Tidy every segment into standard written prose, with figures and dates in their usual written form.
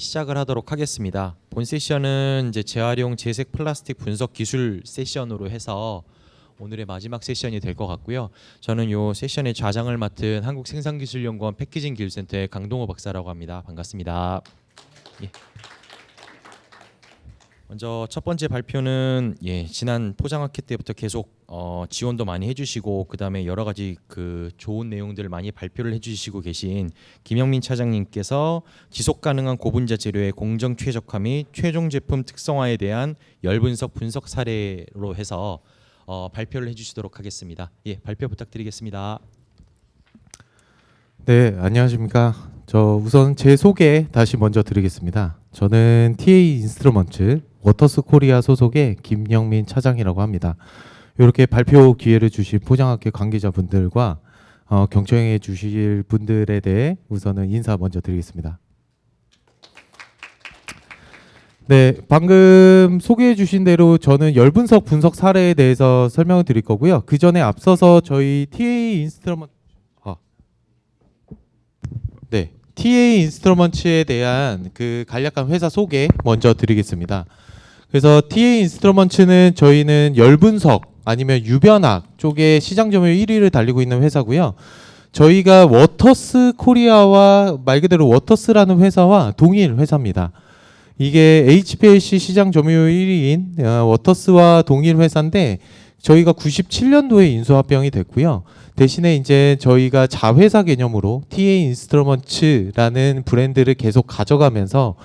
시작을 하도록 하겠습니다. 본 세션은 이제 재활용 재색 플라스틱 분석 기술 세션으로 해서 오늘의 마지막 세션이 될 것 같고요. 저는 이 세션의 좌장을 맡은 한국생산기술연구원 패키징 기술센터의 강동호 박사라고 합니다. 반갑습니다. 예. 먼저 첫 번째 발표는 지난 포장마켓 때부터 계속 지원도 많이 해주시고 그 다음에 여러 가지 그 좋은 내용들을 많이 발표를 해주시고 계신 김영민 차장님께서 지속 가능한 고분자 재료의 공정 최적화 및 최종 제품 특성화에 대한 열 분석 사례로 해서 발표를 해주시도록 하겠습니다. 예, 발표 부탁드리겠습니다. 네, 안녕하십니까. 저 우선 제 소개 다시 먼저 드리겠습니다. 저는 TA 인스트루먼트 워터스 코리아 소속의 김영민 차장이라고 합니다. 이렇게 발표 기회를 주신 포장학회 관계자분들과 경청해 주실 분들에 대해 우선은 인사 먼저 드리겠습니다. 네, 방금 소개해 주신 대로 저는 열 분석 사례에 대해서 설명을 드릴 거고요. 그 전에 앞서서 저희 TA 인스트루먼트에 대한 그 간략한 회사 소개 먼저 드리겠습니다. 그래서 TA 인스트루먼트는 저희는 열 분석 아니면 유변학 쪽에 시장 점유율 1위를 달리고 있는 회사고요. 저희가 워터스 코리아와 말 그대로 워터스라는 회사와 동일 회사입니다. 이게 HPLC 시장 점유율 1위인 워터스와 동일 회사인데 저희가 97년도에 인수합병이 됐고요. 대신에 이제 저희가 자회사 개념으로 TA 인스트루먼트라는 브랜드를 계속 가져가면서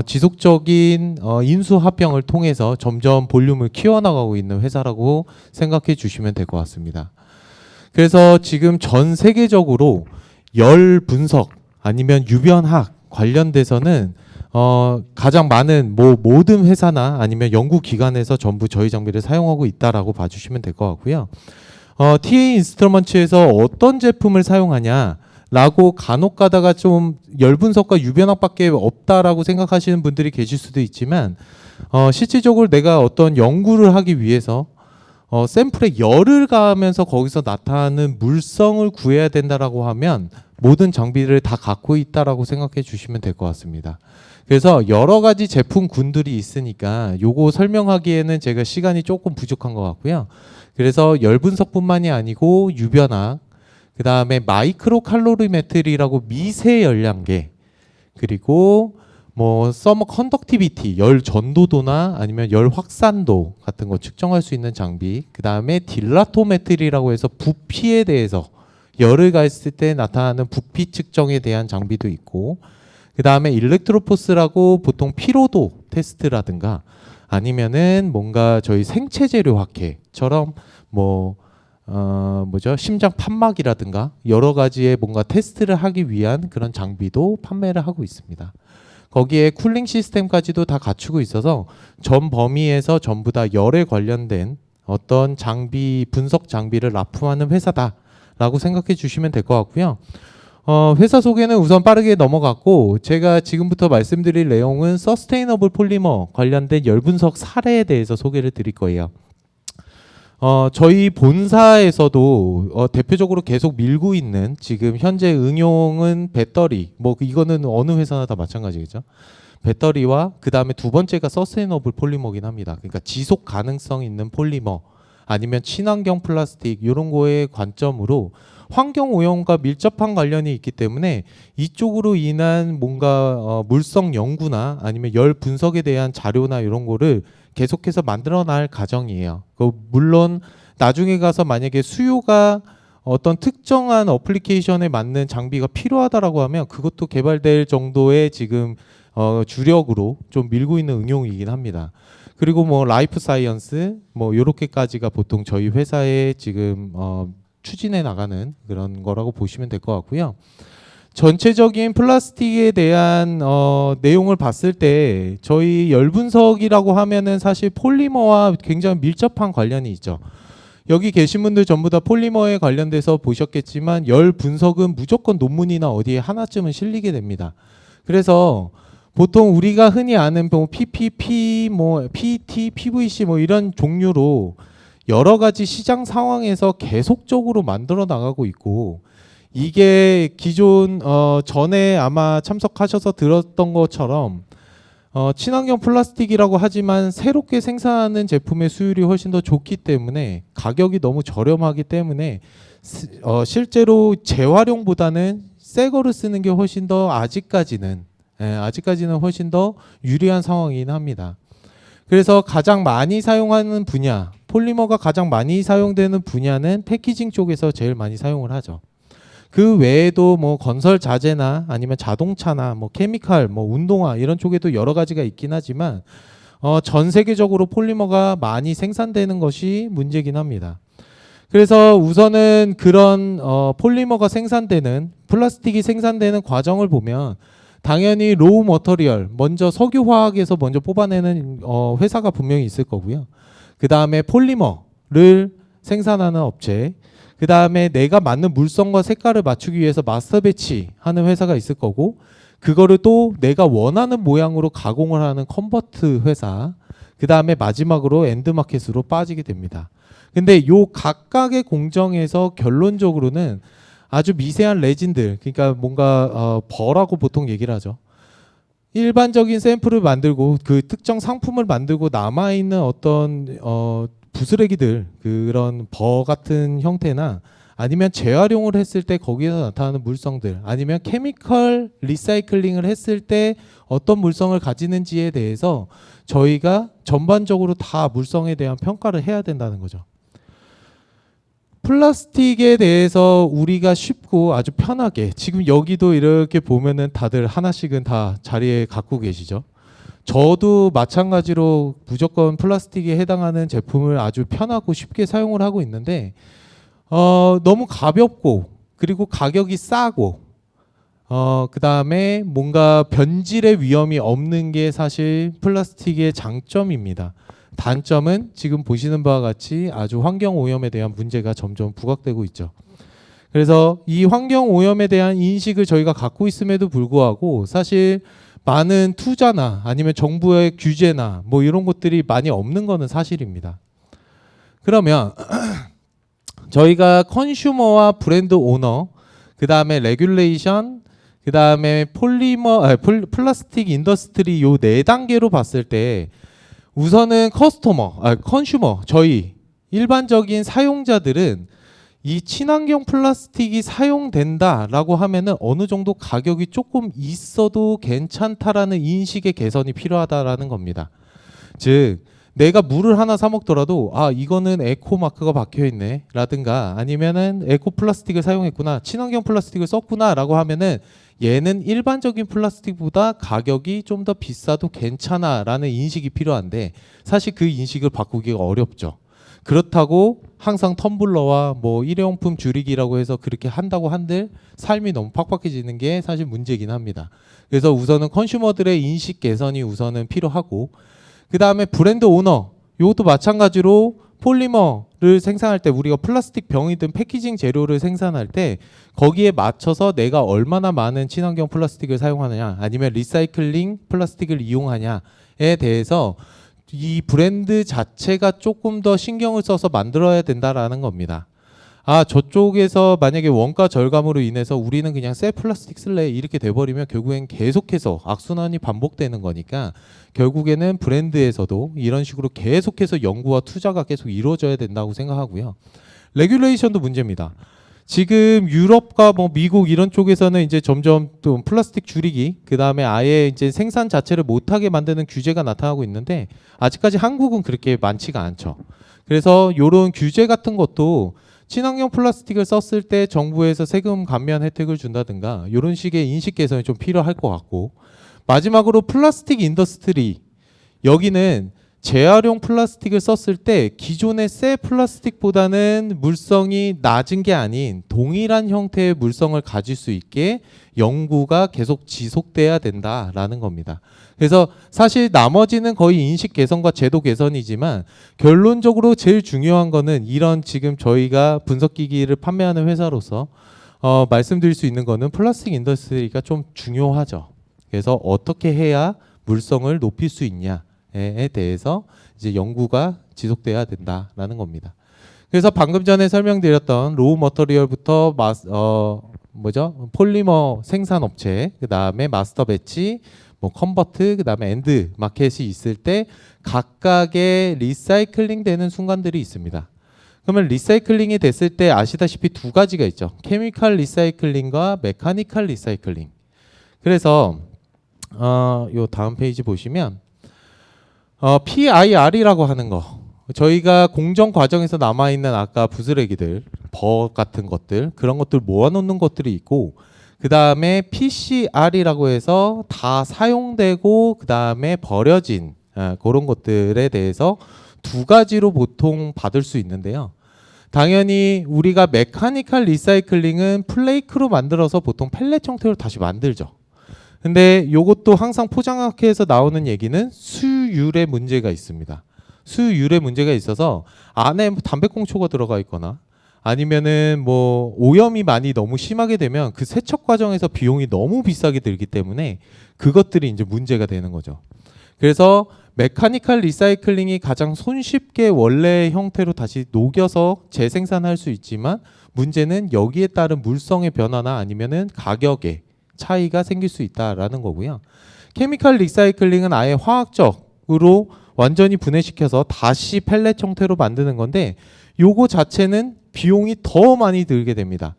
지속적인 인수합병을 통해서 점점 볼륨을 키워나가고 있는 회사라고 생각해 주시면 될 것 같습니다. 그래서 지금 전 세계적으로 열 분석 아니면 유변학 관련돼서는 가장 많은 모든 회사나 아니면 연구기관에서 전부 저희 장비를 사용하고 있다라고 봐주시면 될 것 같고요. TA 인스트루먼트에서 어떤 제품을 사용하냐라고 간혹 가다가 좀 열 분석과 유변학밖에 없다라고 생각하시는 분들이 계실 수도 있지만 실질적으로 내가 어떤 연구를 하기 위해서 샘플에 열을 가하면서 거기서 나타나는 물성을 구해야 된다라고 하면 모든 장비를 다 갖고 있다라고 생각해 주시면 될 것 같습니다. 그래서 여러 가지 제품군들이 있으니까 요거 설명하기에는 제가 시간이 조금 부족한 것 같고요. 그래서 열 분석뿐만이 아니고 유변학, 그 다음에 마이크로 칼로리메트리라고 미세 열량계, 그리고 뭐 서머 컨덕티비티, 열 전도도나 아니면 열 확산도 같은 거 측정할 수 있는 장비, 그 다음에 딜라토메트리라고 해서 부피에 대해서 열을 가했을 때 나타나는 부피 측정에 대한 장비도 있고, 그 다음에 일렉트로포스라고 보통 피로도 테스트라든가 아니면은 뭔가 저희 생체 재료 학회처럼 심장 판막이라든가 여러 가지의 뭔가 테스트를 하기 위한 그런 장비도 판매를 하고 있습니다. 거기에 쿨링 시스템까지도 다 갖추고 있어서 전 범위에서 전부 다 열에 관련된 어떤 장비, 분석 장비를 납품하는 회사다라고 생각해 주시면 될 것 같고요. 회사 소개는 우선 빠르게 넘어갔고 제가 지금부터 말씀드릴 내용은 서스테이너블 폴리머 관련된 열 분석 사례에 대해서 소개를 드릴 거예요. 저희 본사에서도 대표적으로 계속 밀고 있는 지금 현재 응용은 배터리, 이거는 어느 회사나 다 마찬가지겠죠. 배터리와 그 다음에 두 번째가 서스테이너블 폴리머긴 합니다. 그러니까 지속 가능성 있는 폴리머 아니면 친환경 플라스틱 이런 거의 관점으로 환경 오염과 밀접한 관련이 있기 때문에 이쪽으로 인한 뭔가 물성 연구나 아니면 열 분석에 대한 자료나 이런 거를 계속해서 만들어 날 과정이에요. 물론 나중에 가서 만약에 수요가 어떤 특정한 어플리케이션에 맞는 장비가 필요하다라고 하면 그것도 개발될 정도의 지금 주력으로 좀 밀고 있는 응용이긴 합니다. 그리고 라이프 사이언스 요렇게까지가 보통 저희 회사에 지금 추진해 나가는 그런 거라고 보시면 될 것 같고요. 전체적인 플라스틱에 대한 내용을 봤을 때 저희 열 분석이라고 하면은 사실 폴리머와 굉장히 밀접한 관련이 있죠. 여기 계신 분들 전부 다 폴리머에 관련돼서 보셨겠지만 열 분석은 무조건 논문이나 어디에 하나쯤은 실리게 됩니다. 그래서 보통 우리가 흔히 아는 PPP, PET, PVC 이런 종류로 여러 가지 시장 상황에서 계속적으로 만들어 나가고 있고 이게 기존 전에 아마 참석하셔서 들었던 것처럼 친환경 플라스틱이라고 하지만 새롭게 생산하는 제품의 수율이 훨씬 더 좋기 때문에 가격이 너무 저렴하기 때문에 실제로 재활용보다는 새 거를 쓰는 게 훨씬 더 아직까지는 훨씬 더 유리한 상황이긴 합니다. 그래서 가장 많이 사용하는 분야, 폴리머가 가장 많이 사용되는 분야는 패키징 쪽에서 제일 많이 사용을 하죠. 그 외에도 뭐 건설 자재나 아니면 자동차나 뭐 케미칼, 뭐 운동화 이런 쪽에도 여러 가지가 있긴 하지만 전 세계적으로 폴리머가 많이 생산되는 것이 문제긴 합니다. 그래서 우선은 그런 폴리머가 생산되는 플라스틱이 생산되는 과정을 보면 당연히 로우 머터리얼 먼저 석유화학에서 먼저 뽑아내는 회사가 분명히 있을 거고요. 그 다음에 폴리머를 생산하는 업체, 그 다음에 내가 맞는 물성과 색깔을 맞추기 위해서 마스터 배치하는 회사가 있을 거고, 그거를 또 내가 원하는 모양으로 가공을 하는 컨버트 회사, 그 다음에 마지막으로 엔드마켓으로 빠지게 됩니다. 근데 요 각각의 공정에서 결론적으로는 아주 미세한 레진들, 그러니까 뭔가 버라고 보통 얘기를 하죠. 일반적인 샘플을 만들고 그 특정 상품을 만들고 남아있는 어떤 부스레기들, 그런 버 같은 형태나 아니면 재활용을 했을 때 거기에서 나타나는 물성들, 아니면 케미컬 리사이클링을 했을 때 어떤 물성을 가지는지에 대해서 저희가 전반적으로 다 물성에 대한 평가를 해야 된다는 거죠. 플라스틱에 대해서 우리가 쉽고 아주 편하게, 지금 여기도 이렇게 보면은 다들 하나씩은 다 자리에 갖고 계시죠. 저도 마찬가지로 무조건 플라스틱에 해당하는 제품을 아주 편하고 쉽게 사용을 하고 있는데 너무 가볍고 그리고 가격이 싸고 그 다음에 뭔가 변질의 위험이 없는 게 사실 플라스틱의 장점입니다. 단점은 지금 보시는 바와 같이 아주 환경 오염에 대한 문제가 점점 부각되고 있죠. 그래서 이 환경 오염에 대한 인식을 저희가 갖고 있음에도 불구하고 사실 많은 투자나 아니면 정부의 규제나 뭐 이런 것들이 많이 없는 거는 사실입니다. 그러면 저희가 컨슈머와 브랜드 오너, 그 다음에 레귤레이션, 그 다음에 플라스틱 인더스트리 요 네 단계로 봤을 때 우선은 컨슈머, 저희 일반적인 사용자들은 이 친환경 플라스틱이 사용된다라고 하면은 어느 정도 가격이 조금 있어도 괜찮다라는 인식의 개선이 필요하다라는 겁니다. 즉 내가 물을 하나 사 먹더라도 이거는 에코 마크가 박혀 있네 라든가 아니면은 에코 플라스틱을 사용했구나, 친환경 플라스틱을 썼구나라고 하면은 얘는 일반적인 플라스틱보다 가격이 좀 더 비싸도 괜찮아라는 인식이 필요한데 사실 그 인식을 바꾸기가 어렵죠. 그렇다고 항상 텀블러와 뭐 일회용품 줄이기라고 해서 그렇게 한다고 한들 삶이 너무 팍팍해지는 게 사실 문제긴 합니다. 그래서 우선은 컨슈머들의 인식 개선이 우선은 필요하고, 그 다음에 브랜드 오너, 이것도 마찬가지로 폴리머를 생산할 때 우리가 플라스틱 병이든 패키징 재료를 생산할 때 거기에 맞춰서 내가 얼마나 많은 친환경 플라스틱을 사용하느냐 아니면 리사이클링 플라스틱을 이용하냐에 대해서 이 브랜드 자체가 조금 더 신경을 써서 만들어야 된다라는 겁니다. 저쪽에서 만약에 원가 절감으로 인해서 우리는 그냥 새 플라스틱 쓸래 이렇게 돼버리면 결국엔 계속해서 악순환이 반복되는 거니까 결국에는 브랜드에서도 이런 식으로 계속해서 연구와 투자가 계속 이루어져야 된다고 생각하고요. 레귤레이션도 문제입니다. 지금 유럽과 뭐 미국 이런 쪽에서는 이제 점점 또 플라스틱 줄이기, 그 다음에 아예 이제 생산 자체를 못하게 만드는 규제가 나타나고 있는데 아직까지 한국은 그렇게 많지가 않죠. 그래서 이런 규제 같은 것도 친환경 플라스틱을 썼을 때 정부에서 세금 감면 혜택을 준다든가 이런 식의 인식 개선이 좀 필요할 것 같고, 마지막으로 플라스틱 인더스트리, 여기는 재활용 플라스틱을 썼을 때 기존의 새 플라스틱보다는 물성이 낮은 게 아닌 동일한 형태의 물성을 가질 수 있게 연구가 계속 지속돼야 된다라는 겁니다. 그래서 사실 나머지는 거의 인식 개선과 제도 개선이지만 결론적으로 제일 중요한 거는 이런 지금 저희가 분석기기를 판매하는 회사로서 말씀드릴 수 있는 거는 플라스틱 인더스트리가 좀 중요하죠. 그래서 어떻게 해야 물성을 높일 수 있냐에 대해서 이제 연구가 지속돼야 된다라는 겁니다. 그래서 방금 전에 설명드렸던 로우 머터리얼부터 뭐죠? 폴리머 생산 업체, 그다음에 마스터 배치, 뭐 컨버트, 그다음에 엔드 마켓이 있을 때 각각의 리사이클링 되는 순간들이 있습니다. 그러면 리사이클링이 됐을 때 아시다시피 두 가지가 있죠. 케미컬 리사이클링과 메카니컬 리사이클링. 그래서 요 다음 페이지 보시면 PIR이라고 하는 거. 저희가 공정 과정에서 남아 있는 아까 부스레기들, 버거 같은 것들, 그런 것들 모아놓는 것들이 있고, 그 다음에 PCR이라고 해서 다 사용되고 그 다음에 버려진 그런 것들에 대해서 두 가지로 보통 받을 수 있는데요. 당연히 우리가 메카니컬 리사이클링은 플레이크로 만들어서 보통 펠렛 형태로 다시 만들죠. 근데 이것도 항상 포장학회에서 나오는 얘기는 수율의 문제가 있습니다. 수율의 문제가 있어서 안에 담배꽁초가 들어가 있거나 아니면은 뭐 오염이 많이 너무 심하게 되면 그 세척 과정에서 비용이 너무 비싸게 들기 때문에 그것들이 이제 문제가 되는 거죠. 그래서 메카니컬 리사이클링이 가장 손쉽게 원래 형태로 다시 녹여서 재생산할 수 있지만 문제는 여기에 따른 물성의 변화나 아니면은 가격의 차이가 생길 수 있다라는 거고요. 케미컬 리사이클링은 아예 화학적으로 완전히 분해시켜서 다시 펠렛 형태로 만드는 건데 요거 자체는 비용이 더 많이 들게 됩니다.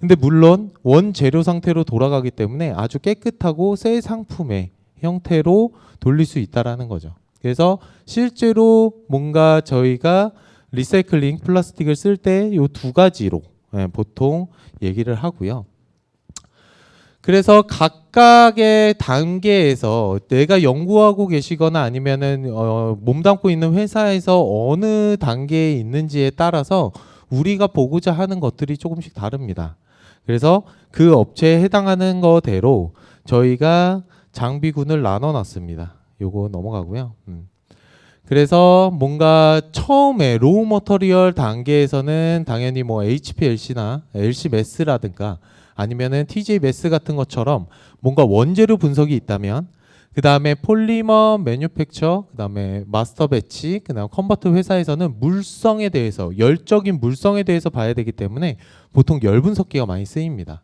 근데 물론 원재료 상태로 돌아가기 때문에 아주 깨끗하고 새 상품의 형태로 돌릴 수 있다라는 거죠. 그래서 실제로 뭔가 저희가 리사이클링 플라스틱을 쓸 때 요 두 가지로 보통 얘기를 하고요. 그래서 각각의 단계에서 내가 연구하고 계시거나 아니면은 몸담고 있는 회사에서 어느 단계에 있는지에 따라서 우리가 보고자 하는 것들이 조금씩 다릅니다. 그래서 그 업체에 해당하는 거대로 저희가 장비군을 나눠놨습니다. 요거 넘어가고요. 그래서 뭔가 처음에 로우 머터리얼 단계에서는 당연히 뭐 HPLC나 LC메스라든가 아니면은 TJ메스 같은 것처럼 뭔가 원재료 분석이 있다면 그 다음에 폴리머 매뉴팩처, 그 다음에 마스터 배치, 그 다음 컨버트 회사에서는 물성에 대해서 열적인 물성에 대해서 봐야 되기 때문에 보통 열 분석기가 많이 쓰입니다.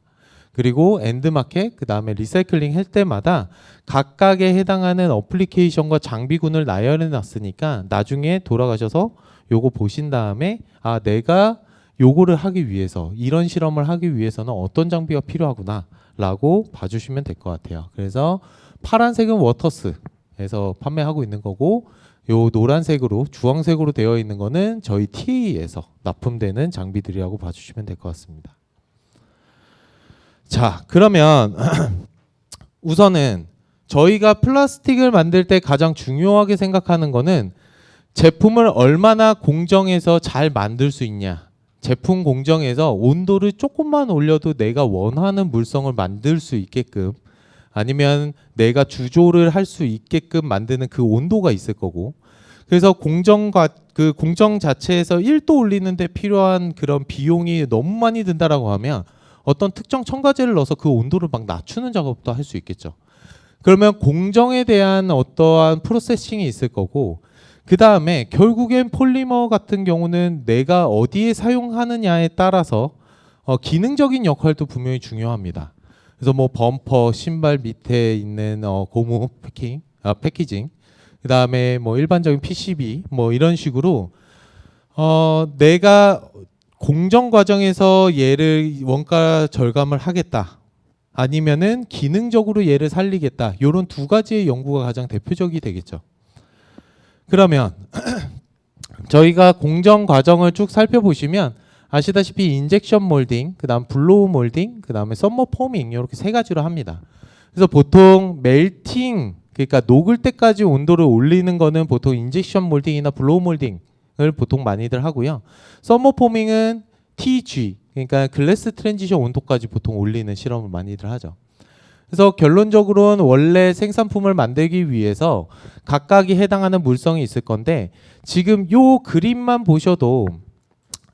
그리고 엔드마켓, 그 다음에 리사이클링 할 때마다 각각에 해당하는 어플리케이션과 장비군을 나열해 놨으니까 나중에 돌아가셔서 요거 보신 다음에 아 내가 요거를 하기 위해서 이런 실험을 하기 위해서는 어떤 장비가 필요하구나 라고 봐주시면 될 것 같아요. 그래서 파란색은 워터스에서 판매하고 있는 거고 요 노란색으로 주황색으로 되어 있는 거는 저희 TA에서 납품되는 장비들이라고 봐주시면 될 것 같습니다. 자, 그러면 우선은 저희가 플라스틱을 만들 때 가장 중요하게 생각하는 거는 제품을 얼마나 공정해서 잘 만들 수 있냐. 제품 공정에서 온도를 조금만 올려도 내가 원하는 물성을 만들 수 있게끔 아니면 내가 주조를 할 수 있게끔 만드는 그 온도가 있을 거고 그래서 그 공정 자체에서 1도 올리는데 필요한 그런 비용이 너무 많이 든다라고 하면 어떤 특정 첨가제를 넣어서 그 온도를 막 낮추는 작업도 할 수 있겠죠. 그러면 공정에 대한 어떠한 프로세싱이 있을 거고 그 다음에 결국엔 폴리머 같은 경우는 내가 어디에 사용하느냐에 따라서 기능적인 역할도 분명히 중요합니다. 그래서 뭐 범퍼, 신발 밑에 있는 고무 패키징, 그 다음에 뭐 일반적인 PCB 뭐 이런 식으로 내가 공정 과정에서 얘를 원가 절감을 하겠다. 아니면은 기능적으로 얘를 살리겠다. 이런 두 가지의 연구가 가장 대표적이 되겠죠. 그러면 저희가 공정 과정을 쭉 살펴보시면 아시다시피 인젝션 몰딩, 그다음 블로우 몰딩, 그다음에 썸머 포밍 이렇게 세 가지로 합니다. 그래서 보통 멜팅 그러니까 녹을 때까지 온도를 올리는 거는 보통 인젝션 몰딩이나 블로우 몰딩을 보통 많이들 하고요. 썸머 포밍은 TG 그러니까 글래스 트랜지션 온도까지 보통 올리는 실험을 많이들 하죠. 그래서 결론적으로는 원래 생산품을 만들기 위해서 각각이 해당하는 물성이 있을 건데 지금 요 그림만 보셔도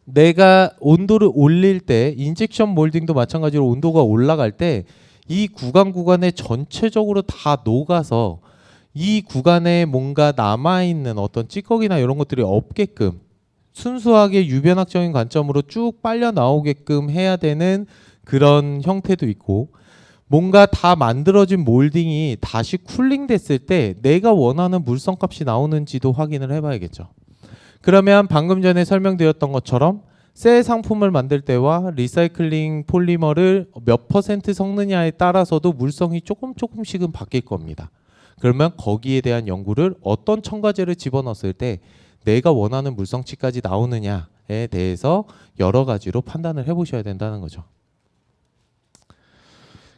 내가 온도를 올릴 때 인젝션 몰딩도 마찬가지로 온도가 올라갈 때 이 구간에 전체적으로 다 녹아서 이 구간에 뭔가 남아있는 어떤 찌꺼기나 이런 것들이 없게끔 순수하게 유변학적인 관점으로 쭉 빨려 나오게끔 해야 되는 그런 형태도 있고, 뭔가 다 만들어진 몰딩이 다시 쿨링 됐을 때 내가 원하는 물성 값이 나오는지도 확인을 해봐야겠죠. 그러면 방금 전에 설명드렸던 것처럼 새 상품을 만들 때와 리사이클링 폴리머를 몇 퍼센트 섞느냐에 따라서도 물성이 조금씩은 바뀔 겁니다. 그러면 거기에 대한 연구를 어떤 첨가제를 집어넣었을 때 내가 원하는 물성치까지 나오느냐에 대해서 여러 가지로 판단을 해보셔야 된다는 거죠.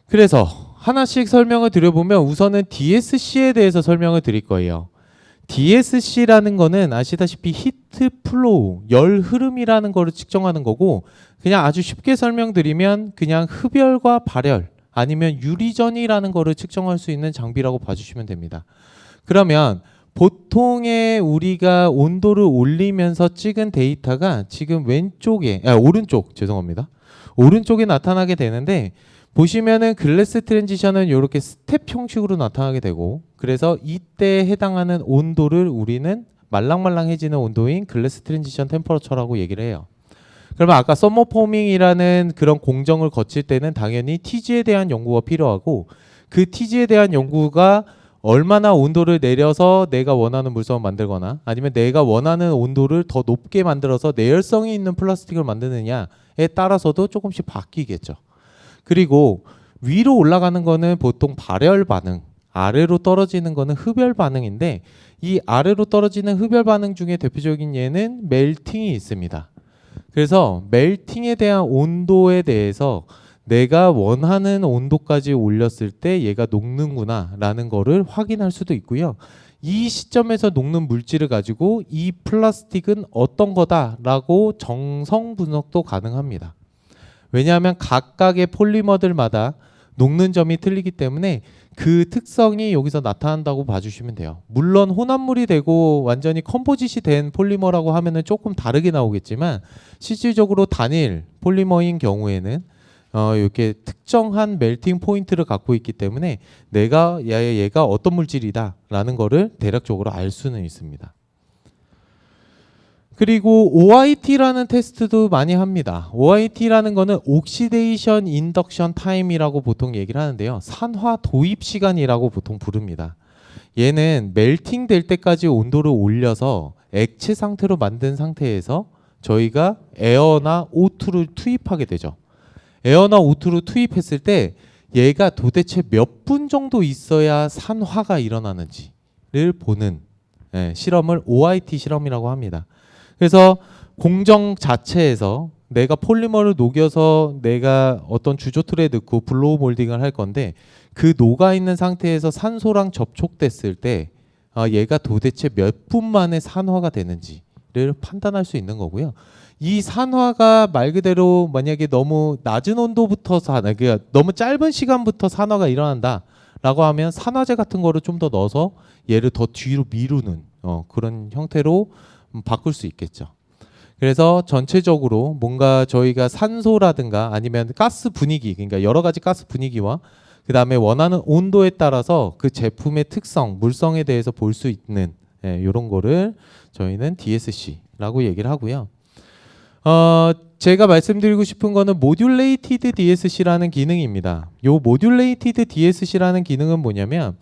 그래서 하나씩 설명을 드려보면 우선은 DSC에 대해서 설명을 드릴 거예요. DSC라는 거는 아시다시피 히트 플로우, 열 흐름이라는 거를 측정하는 거고, 그냥 아주 쉽게 설명드리면 그냥 흡열과 발열 아니면 유리전이라는 거를 측정할 수 있는 장비라고 봐주시면 됩니다. 그러면 보통의 우리가 온도를 올리면서 찍은 데이터가 지금 오른쪽 죄송합니다. 오른쪽에 나타나게 되는데, 보시면은 글래스 트랜지션은 이렇게 스텝 형식으로 나타나게 되고, 그래서 이때 해당하는 온도를 우리는 말랑말랑해지는 온도인 글래스 트랜지션 템퍼러처라고 얘기를 해요. 그러면 아까 썸머 포밍이라는 그런 공정을 거칠 때는 당연히 TG에 대한 연구가 필요하고, 그 TG에 대한 연구가 얼마나 온도를 내려서 내가 원하는 물성을 만들거나 아니면 내가 원하는 온도를 더 높게 만들어서 내열성이 있는 플라스틱을 만드느냐에 따라서도 조금씩 바뀌겠죠. 그리고 위로 올라가는 거는 보통 발열 반응, 아래로 떨어지는 거는 흡열 반응인데, 이 아래로 떨어지는 흡열 반응 중에 대표적인 예는 멜팅이 있습니다. 그래서 멜팅에 대한 온도에 대해서 내가 원하는 온도까지 올렸을 때 얘가 녹는구나 라는 거를 확인할 수도 있고요. 이 시점에서 녹는 물질을 가지고 이 플라스틱은 어떤 거다라고 정성 분석도 가능합니다. 왜냐하면 각각의 폴리머들마다 녹는 점이 틀리기 때문에 그 특성이 여기서 나타난다고 봐주시면 돼요. 물론 혼합물이 되고 완전히 컴포짓이 된 폴리머라고 하면은 조금 다르게 나오겠지만, 실질적으로 단일 폴리머인 경우에는 이렇게 특정한 멜팅 포인트를 갖고 있기 때문에 얘가 어떤 물질이다라는 거를 대략적으로 알 수는 있습니다. 그리고 OIT라는 테스트도 많이 합니다. OIT라는 거는 옥시데이션 인덕션 타임이라고 보통 얘기를 하는데요. 산화 도입 시간이라고 보통 부릅니다. 얘는 멜팅 될 때까지 온도를 올려서 액체 상태로 만든 상태에서 저희가 에어나 O2를 투입하게 되죠. 에어나 O2를 투입했을 때 얘가 도대체 몇 분 정도 있어야 산화가 일어나는지를 보는 실험을 OIT 실험이라고 합니다. 그래서 공정 자체에서 내가 폴리머를 녹여서 내가 어떤 주조 틀에 넣고 블로우 몰딩을 할 건데, 그 녹아 있는 상태에서 산소랑 접촉됐을 때 얘가 도대체 몇 분 만에 산화가 되는지를 판단할 수 있는 거고요. 이 산화가 말 그대로 만약에 너무 낮은 온도부터 그러니까 너무 짧은 시간부터 산화가 일어난다라고 하면 산화제 같은 거를 좀 더 넣어서 얘를 더 뒤로 미루는 그런 형태로 바꿀 수 있겠죠. 그래서 전체적으로 뭔가 저희가 산소라든가 아니면 가스 분위기, 그러니까 여러 가지 가스 분위기와 그 다음에 원하는 온도에 따라서 그 제품의 특성, 물성에 대해서 볼 수 있는 이런 거를 저희는 DSC라고 얘기를 하고요. 제가 말씀드리고 싶은 거는 모듈레이티드 DSC라는 기능입니다. 요 모듈레이티드 DSC라는 기능은 뭐냐면,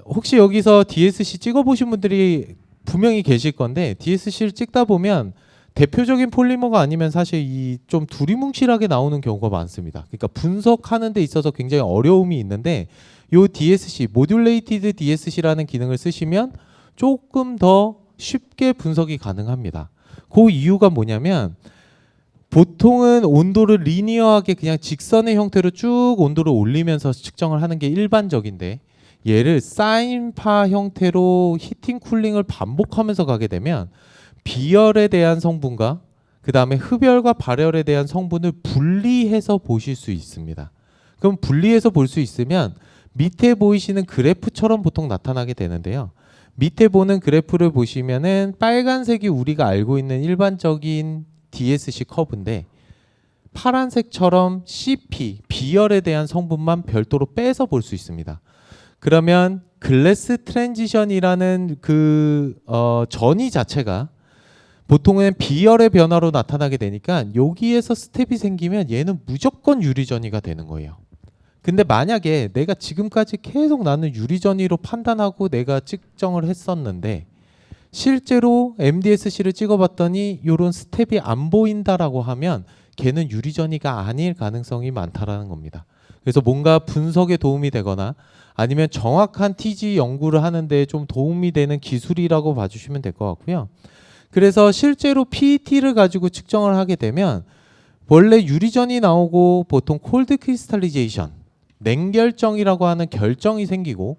혹시 여기서 DSC 찍어보신 분들이 분명히 계실 건데, DSC를 찍다 보면 대표적인 폴리머가 아니면 사실 이 좀 두리뭉실하게 나오는 경우가 많습니다. 그러니까 분석하는 데 있어서 굉장히 어려움이 있는데, 요 DSC, 모듈레이티드 DSC라는 기능을 쓰시면 조금 더 쉽게 분석이 가능합니다. 그 이유가 뭐냐면, 보통은 온도를 리니어하게 그냥 직선의 형태로 쭉 온도를 올리면서 측정을 하는 게 일반적인데, 얘를 사인파 형태로 히팅 쿨링을 반복하면서 가게 되면 비열에 대한 성분과 그 다음에 흡열과 발열에 대한 성분을 분리해서 보실 수 있습니다. 그럼 분리해서 볼 수 있으면 밑에 보이시는 그래프처럼 보통 나타나게 되는데요. 밑에 보는 그래프를 보시면은 빨간색이 우리가 알고 있는 일반적인 DSC 커브인데, 파란색처럼 CP, 비열에 대한 성분만 별도로 빼서 볼 수 있습니다. 그러면 글래스 트랜지션이라는 그 전이 자체가 보통은 비열의 변화로 나타나게 되니까 여기에서 스텝이 생기면 얘는 무조건 유리전이가 되는 거예요. 근데 만약에 내가 지금까지 계속 나는 유리전이로 판단하고 내가 측정을 했었는데 실제로 MDSC를 찍어봤더니 이런 스텝이 안 보인다라고 하면 걔는 유리전이가 아닐 가능성이 많다라는 겁니다. 그래서 뭔가 분석에 도움이 되거나 아니면 정확한 TG 연구를 하는데 좀 도움이 되는 기술이라고 봐주시면 될 것 같고요. 그래서 실제로 PET를 가지고 측정을 하게 되면 원래 유리전이 나오고 보통 콜드 크리스탈리제이션, 냉결정이라고 하는 결정이 생기고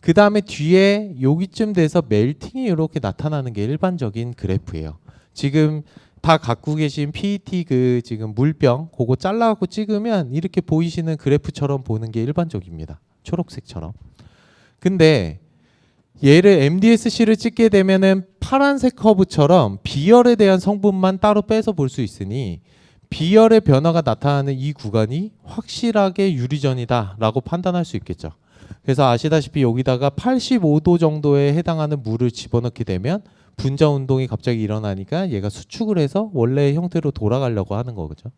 그 다음에 뒤에 여기쯤 돼서 멜팅이 이렇게 나타나는 게 일반적인 그래프예요. 지금 다 갖고 계신 PET 그 지금 물병 그거 잘라갖고 찍으면 이렇게 보이시는 그래프처럼 보는 게 일반적입니다. 초록색처럼. 근데 얘를 MDSC를 찍게 되면은 파란색 커브처럼 비열에 대한 성분만 따로 빼서 볼 수 있으니 비열의 변화가 나타나는 이 구간이 확실하게 유리전이다라고 판단할 수 있겠죠. 그래서 아시다시피 여기다가 85도 정도에 해당하는 물을 집어넣게 되면 분자 운동이 갑자기 일어나니까 얘가 수축을 해서 원래의 형태로 돌아가려고 하는 거죠.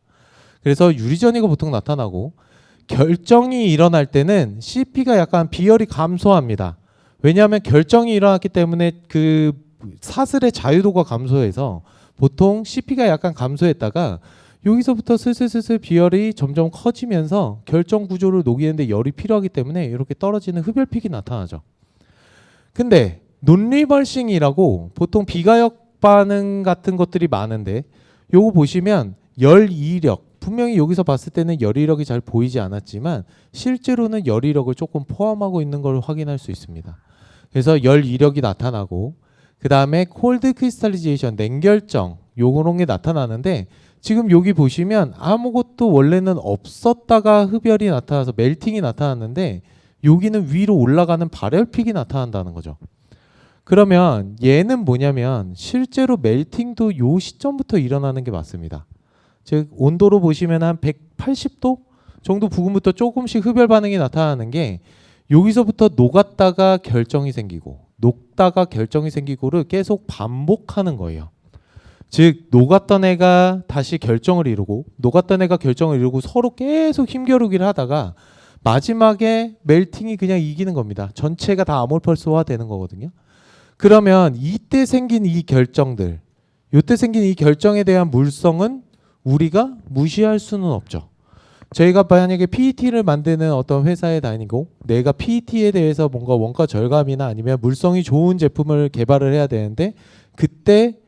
그래서 유리전이가 보통 나타나고 결정이 일어날 때는 CP가 약간 비열이 감소합니다. 왜냐하면 결정이 일어났기 때문에 그 사슬의 자유도가 감소해서 보통 CP가 약간 감소했다가 여기서부터 슬슬 비열이 점점 커지면서 결정 구조를 녹이는데 열이 필요하기 때문에 이렇게 떨어지는 흡열픽이 나타나죠. 근데 논리벌싱이라고 보통 비가역 반응 같은 것들이 많은데 요거 보시면 열 이력 분명히 여기서 봤을 때는 열 이력이 잘 보이지 않았지만 실제로는 열 이력을 조금 포함하고 있는 걸 확인할 수 있습니다. 그래서 열 이력이 나타나고 그 다음에 콜드 크리스탈리제이션 냉결정 요런 게 나타나는데 지금 여기 보시면 아무것도 원래는 없었다가 흡열이 나타나서 멜팅이 나타났는데 여기는 위로 올라가는 발열픽이 나타난다는 거죠. 그러면 얘는 뭐냐면 실제로 멜팅도 요 시점부터 일어나는 게 맞습니다. 즉 온도로 보시면 한 180도 정도 부근부터 조금씩 흡열 반응이 나타나는 게 여기서부터 녹았다가 결정이 생기고 녹다가 결정이 생기고를 계속 반복하는 거예요. 즉 녹았던 애가 다시 결정을 이루고 녹았던 애가 결정을 이루고 서로 계속 힘겨루기를 하다가 마지막에 멜팅이 그냥 이기는 겁니다. 전체가 다 아몰펄스화 되는 거거든요. 그러면 이때 생긴 이 결정들, 이때 생긴 이 결정에 대한 물성은 우리가 무시할 수는 없죠. 저희가 만약에 PET를 만드는 어떤 회사에 다니고 내가 PET에 대해서 뭔가 원가 절감이나 아니면 물성이 좋은 제품을 개발을 해야 되는데 그때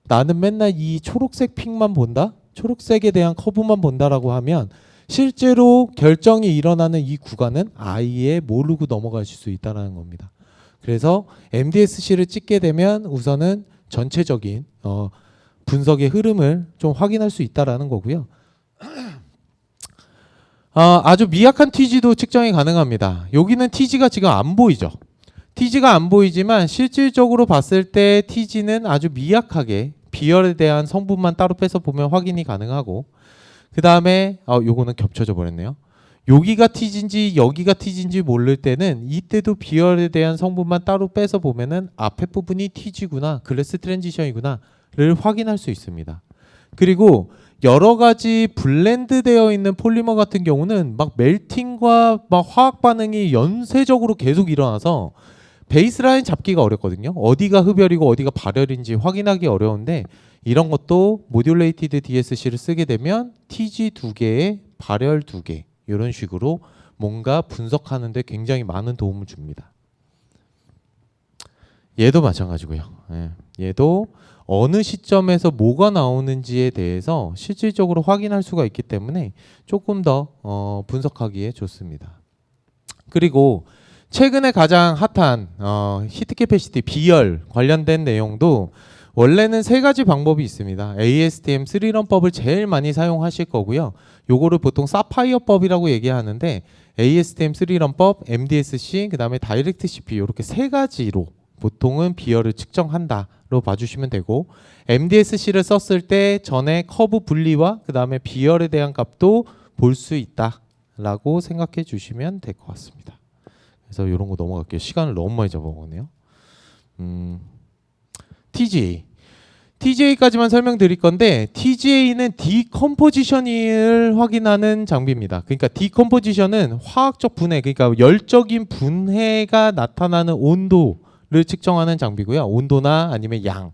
나는 맨날 이 초록색 픽만 본다? 초록색에 대한 커브만 본다라고 하면 실제로 결정이 일어나는 이 구간은 아예 모르고 넘어가실 수 있다는 겁니다. 그래서 MDSC를 찍게 되면 우선은 전체적인 분석의 흐름을 좀 확인할 수 있다라는 거고요. 아주 미약한 TG도 측정이 가능합니다. 여기는 TG가 지금 안 보이죠. TG가 안 보이지만 실질적으로 봤을 때 TG는 아주 미약하게 비열에 대한 성분만 따로 빼서 보면 확인이 가능하고 그 다음에 요거는 겹쳐져 버렸네요. 여기가 TG인지 여기가 TG인지 모를 때는 이때도 비열에 대한 성분만 따로 빼서 보면은 앞에 부분이 TG구나 글래스 트랜지션이구나를 확인할 수 있습니다. 그리고 여러 가지 블렌드 되어 있는 폴리머 같은 경우는 막 멜팅과 막 화학 반응이 연쇄적으로 계속 일어나서 베이스라인 잡기가 어렵거든요. 어디가 흡열이고 어디가 발열인지 확인하기 어려운데 이런 것도 모듈레이티드 DSC를 쓰게 되면 TG 2개에 발열 2개 이런 식으로 뭔가 분석하는 데 굉장히 많은 도움을 줍니다. 얘도 마찬가지고요. 얘도 어느 시점에서 뭐가 나오는지에 대해서 실질적으로 확인할 수가 있기 때문에 조금 더 분석하기에 좋습니다. 그리고 최근에 가장 핫한 히트 캐패시티 비열 관련된 내용도 원래는 세 가지 방법이 있습니다. ASTM 3런법을 제일 많이 사용하실 거고요. 요거를 보통 사파이어법이라고 얘기하는데 ASTM 3런법, MDSC, 그 다음에 다이렉트 CP 이렇게 세 가지로 보통은 비열을 측정한다로 봐주시면 되고 MDSC를 썼을 때 전에 커브 분리와 그 다음에 비열에 대한 값도 볼 수 있다라고 생각해 주시면 될 것 같습니다. 그래서 이런 거 넘어갈게요. 시간을 너무 많이 잡아먹네요. TGA. TGA까지만 설명드릴 건데 TGA는 디컴포지션을 확인하는 장비입니다. 그러니까 디컴포지션은 화학적 분해, 그러니까 열적인 분해가 나타나는 온도를 측정하는 장비고요. 온도나 아니면 양.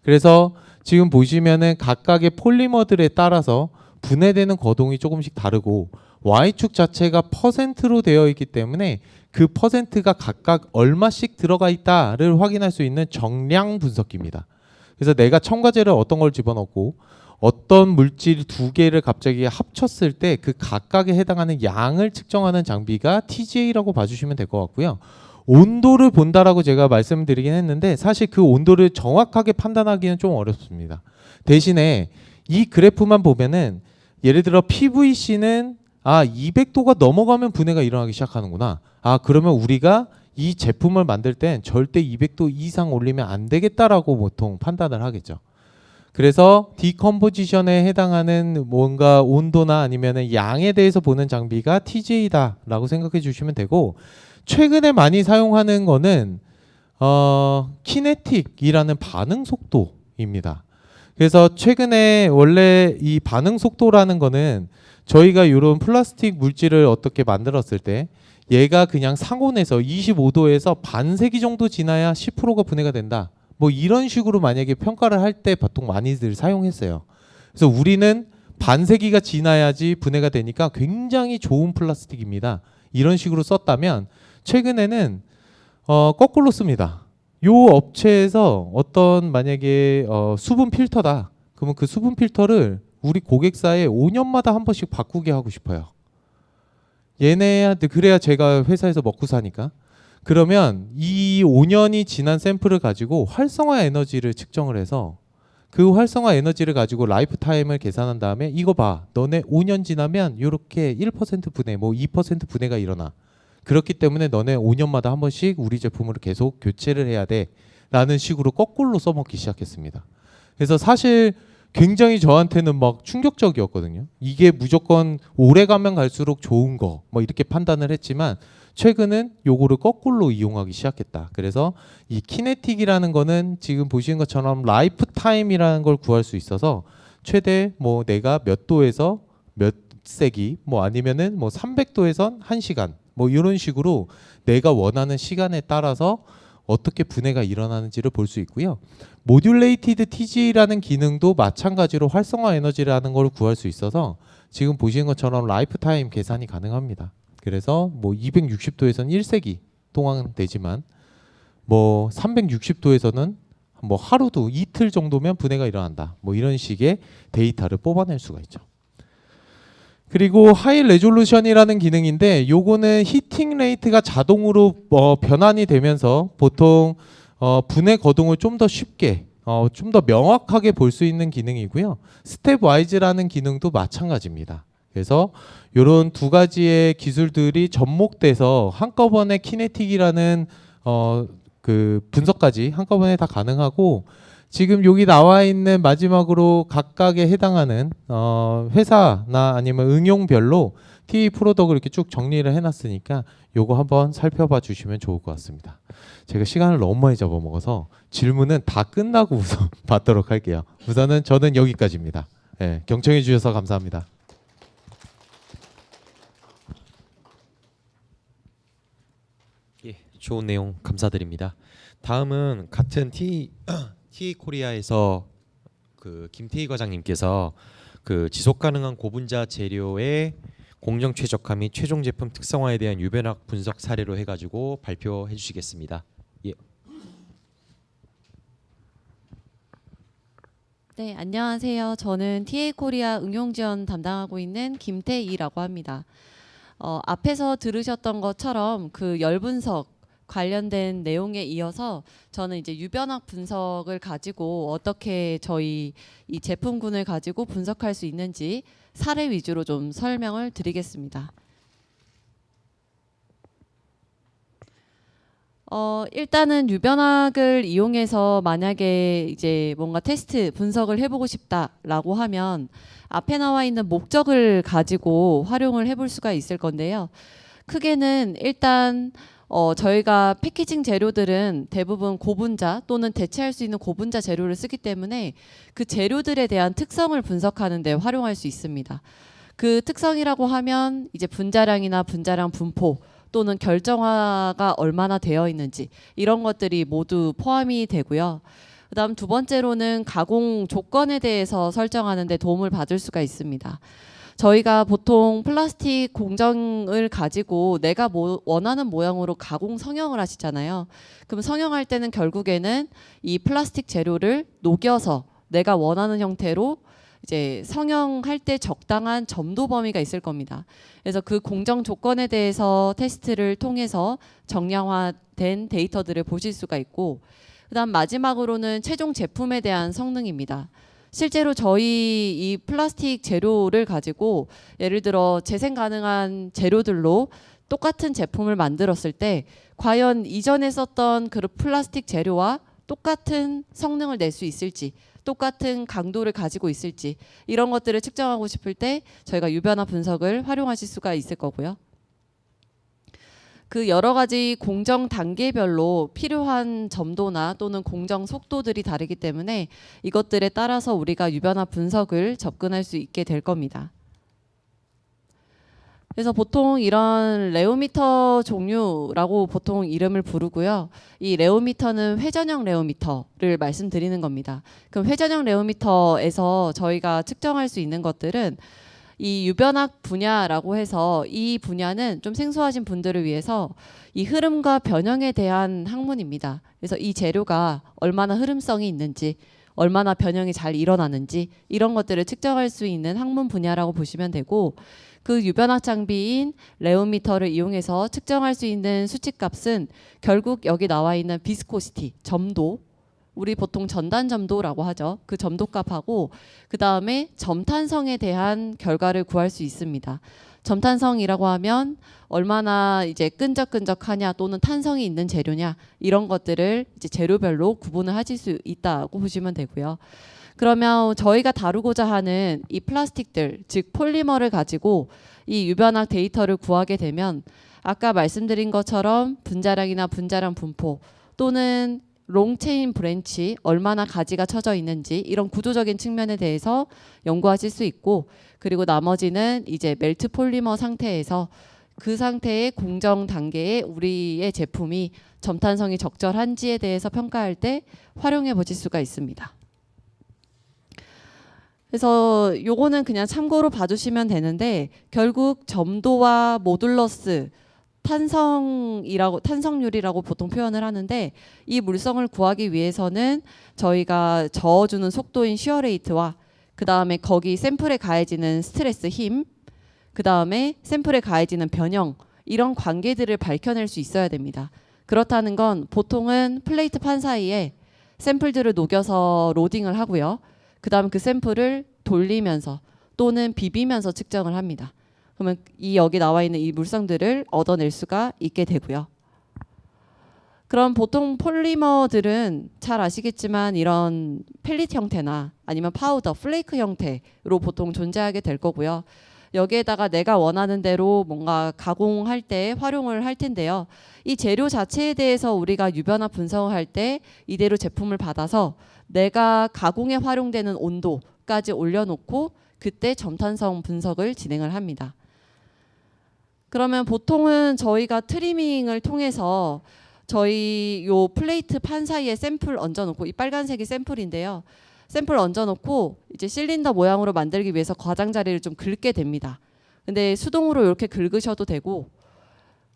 그래서 지금 보시면은 각각의 폴리머들에 따라서 분해되는 거동이 조금씩 다르고 Y축 자체가 퍼센트로 되어 있기 때문에 그 퍼센트가 각각 얼마씩 들어가 있다를 확인할 수 있는 정량 분석기입니다. 그래서 내가 첨가제를 어떤 걸 집어넣고 어떤 물질 두 개를 갑자기 합쳤을 때 그 각각에 해당하는 양을 측정하는 장비가 TGA라고 봐주시면 될 것 같고요. 온도를 본다라고 제가 말씀드리긴 했는데 사실 그 온도를 정확하게 판단하기는 좀 어렵습니다. 대신에 이 그래프만 보면은 예를 들어 PVC는 200도가 넘어가면 분해가 일어나기 시작하는구나. 그러면 우리가 이 제품을 만들 땐 절대 200도 이상 올리면 안 되겠다라고 보통 판단을 하겠죠. 그래서 디컴포지션에 해당하는 뭔가 온도나 아니면 양에 대해서 보는 장비가 TGA다라고 생각해 주시면 되고, 최근에 많이 사용하는 거는 키네틱이라는 반응 속도입니다. 그래서 최근에 원래 이 반응 속도라는 거는 저희가 이런 플라스틱 물질을 어떻게 만들었을 때 얘가 그냥 상온에서 25도에서 반세기 정도 지나야 10%가 분해가 된다. 뭐 이런 식으로 만약에 평가를 할 때 보통 많이들 사용했어요. 그래서 우리는 반세기가 지나야지 분해가 되니까 굉장히 좋은 플라스틱입니다. 이런 식으로 썼다면 최근에는 거꾸로 씁니다. 요 업체에서 어떤 만약에 수분 필터다. 그러면 그 수분 필터를 우리 고객사에 5년마다 한 번씩 바꾸게 하고 싶어요. 얘네한테 그래야 제가 회사에서 먹고 사니까. 그러면 이 5년이 지난 샘플을 가지고 활성화 에너지를 측정을 해서 그 활성화 에너지를 가지고 라이프 타임을 계산한 다음에 이거 봐. 너네 5년 지나면 이렇게 1% 분해, 뭐 2% 분해가 일어나. 그렇기 때문에 너네 5년마다 한 번씩 우리 제품으로 계속 교체를 해야 돼. 라는 식으로 거꾸로 써먹기 시작했습니다. 그래서 사실 굉장히 저한테는 막 충격적이었거든요. 이게 무조건 오래 가면 갈수록 좋은 거 뭐 이렇게 판단을 했지만 최근은 요거를 거꾸로 이용하기 시작했다. 그래서 이 키네틱이라는 거는 지금 보시는 것처럼 라이프 타임이라는 걸 구할 수 있어서 최대 뭐 내가 몇 도에서 몇 세기 뭐 아니면은 뭐 300도에선 1시간 뭐 이런 식으로 내가 원하는 시간에 따라서 어떻게 분해가 일어나는지를 볼 수 있고요. 모듈레이티드 TGA라는 기능도 마찬가지로 활성화 에너지라는 걸 구할 수 있어서 지금 보시는 것처럼 라이프 타임 계산이 가능합니다. 그래서 뭐 260도에서는 1세기 동안 되지만 뭐 360도에서는 뭐 하루도 이틀 정도면 분해가 일어난다. 뭐 이런 식의 데이터를 뽑아낼 수가 있죠. 그리고 하이 레졸루션이라는 기능인데 요거는 히팅 레이트가 자동으로 변환이 되면서 보통 분해 거동을 좀 더 쉽게 좀 더 명확하게 볼 수 있는 기능이고요. 스텝 와이즈라는 기능도 마찬가지입니다. 그래서 이런 두 가지의 기술들이 접목돼서 한꺼번에 키네틱이라는 그 분석까지 한꺼번에 다 가능하고, 지금 여기 나와 있는 마지막으로 각각에 해당하는 회사나 아니면 응용별로 TA 프로덕을 이렇게 쭉 정리를 해놨으니까 요거 한번 살펴봐 주시면 좋을 것 같습니다. 제가 시간을 너무 많이 잡아먹어서 질문은 다 끝나고 우선 받도록 할게요. 우선은 저는 여기까지입니다. 네, 경청해 주셔서 감사합니다. 예, 좋은 내용 감사드립니다. 다음은 같은 TA 코리아에서 그 김태희 과장님께서 그 지속 가능한 고분자 재료의 공정 최적화 및 최종 제품 특성화에 대한 유변학 분석 사례로 해가지고 발표해 주시겠습니다. 예. 네, 안녕하세요. 저는 TA 코리아 응용 지원 담당하고 있는 김태희라고 합니다. 앞에서 들으셨던 것처럼 그 열 분석 관련된 내용에 이어서 저는 이제 유변학 분석을 가지고 어떻게 저희 이 제품군을 가지고 분석할 수 있는지 사례 위주로 좀 설명을 드리겠습니다. 일단은 유변학을 이용해서 만약에 이제 뭔가 테스트 분석을 해보고 싶다라고 하면 앞에 나와 있는 목적을 가지고 활용을 해볼 수가 있을 건데요. 크게는 일단 저희가 패키징 재료들은 대부분 고분자 또는 대체할 수 있는 고분자 재료를 쓰기 때문에 그 재료들에 대한 특성을 분석하는 데 활용할 수 있습니다. 그 특성이라고 하면 이제 분자량이나 분자량 분포 또는 결정화가 얼마나 되어 있는지 이런 것들이 모두 포함이 되고요. 그다음 두 번째로는 가공 조건에 대해서 설정하는 데 도움을 받을 수가 있습니다. 저희가 보통 플라스틱 공정을 가지고 내가 원하는 모양으로 가공 성형을 하시잖아요. 그럼 성형할 때는 결국에는 이 플라스틱 재료를 녹여서 내가 원하는 형태로 이제 성형할 때 적당한 점도 범위가 있을 겁니다. 그래서 그 공정 조건에 대해서 테스트를 통해서 정량화된 데이터들을 보실 수가 있고, 그다음 마지막으로는 최종 제품에 대한 성능입니다. 실제로 저희 이 플라스틱 재료를 가지고 예를 들어 재생 가능한 재료들로 똑같은 제품을 만들었을 때 과연 이전에 썼던 그 플라스틱 재료와 똑같은 성능을 낼 수 있을지, 똑같은 강도를 가지고 있을지 이런 것들을 측정하고 싶을 때 저희가 유변화 분석을 활용하실 수가 있을 거고요. 그 여러 가지 공정 단계별로 필요한 점도나 또는 공정 속도들이 다르기 때문에 이것들에 따라서 우리가 유변화 분석을 접근할 수 있게 될 겁니다. 그래서 보통 이런 레오미터 종류라고 보통 이름을 부르고요. 이 레오미터는 회전형 레오미터를 말씀드리는 겁니다. 그럼 회전형 레오미터에서 저희가 측정할 수 있는 것들은 이 유변학 분야라고 해서 이 분야는 좀 생소하신 분들을 위해서 이 흐름과 변형에 대한 학문입니다. 그래서 이 재료가 얼마나 흐름성이 있는지, 얼마나 변형이 잘 일어나는지 이런 것들을 측정할 수 있는 학문 분야라고 보시면 되고, 그 유변학 장비인 레오미터를 이용해서 측정할 수 있는 수치값은 결국 여기 나와 있는 비스코시티, 점도, 우리 보통 전단 점도라고 하죠. 그 점도 값하고 그 다음에 점탄성에 대한 결과를 구할 수 있습니다. 점탄성이라고 하면 얼마나 이제 끈적끈적하냐 또는 탄성이 있는 재료냐 이런 것들을 이제 재료별로 구분을 하실 수 있다고 보시면 되고요. 그러면 저희가 다루고자 하는 이 플라스틱들, 즉 폴리머를 가지고 이 유변학 데이터를 구하게 되면 아까 말씀드린 것처럼 분자량이나 분자량 분포 또는 롱체인 브랜치 얼마나 가지가 쳐져 있는지 이런 구조적인 측면에 대해서 연구하실 수 있고, 그리고 나머지는 이제 멜트 폴리머 상태에서 그 상태의 공정 단계에 우리의 제품이 점탄성이 적절한지에 대해서 평가할 때 활용해 보실 수가 있습니다. 그래서 요거는 그냥 참고로 봐주시면 되는데 결국 점도와 모듈러스 탄성률이라고 보통 표현을 하는데 이 물성을 구하기 위해서는 저희가 저어주는 속도인 쉬어 레이트와 그 다음에 거기 샘플에 가해지는 스트레스 힘, 그 다음에 샘플에 가해지는 변형 이런 관계들을 밝혀낼 수 있어야 됩니다. 그렇다는 건 보통은 플레이트 판 사이에 샘플들을 녹여서 로딩을 하고요. 그 다음 그 샘플을 돌리면서 또는 비비면서 측정을 합니다. 그러면 이 여기 나와 있는 이 물성들을 얻어낼 수가 있게 되고요. 그럼 보통 폴리머들은 잘 아시겠지만 이런 펠릿 형태나 아니면 파우더, 플레이크 형태로 보통 존재하게 될 거고요. 여기에다가 내가 원하는 대로 뭔가 가공할 때 활용을 할 텐데요. 이 재료 자체에 대해서 우리가 유변화 분석을 할 때 이대로 제품을 받아서 내가 가공에 활용되는 온도까지 올려놓고 그때 점탄성 분석을 진행을 합니다. 그러면 보통은 저희가 트리밍을 통해서 저희 요 플레이트 판 사이에 샘플 얹어놓고 이 빨간색이 샘플인데요. 샘플 얹어놓고 이제 실린더 모양으로 만들기 위해서 과장자리를 좀 긁게 됩니다. 근데 수동으로 이렇게 긁으셔도 되고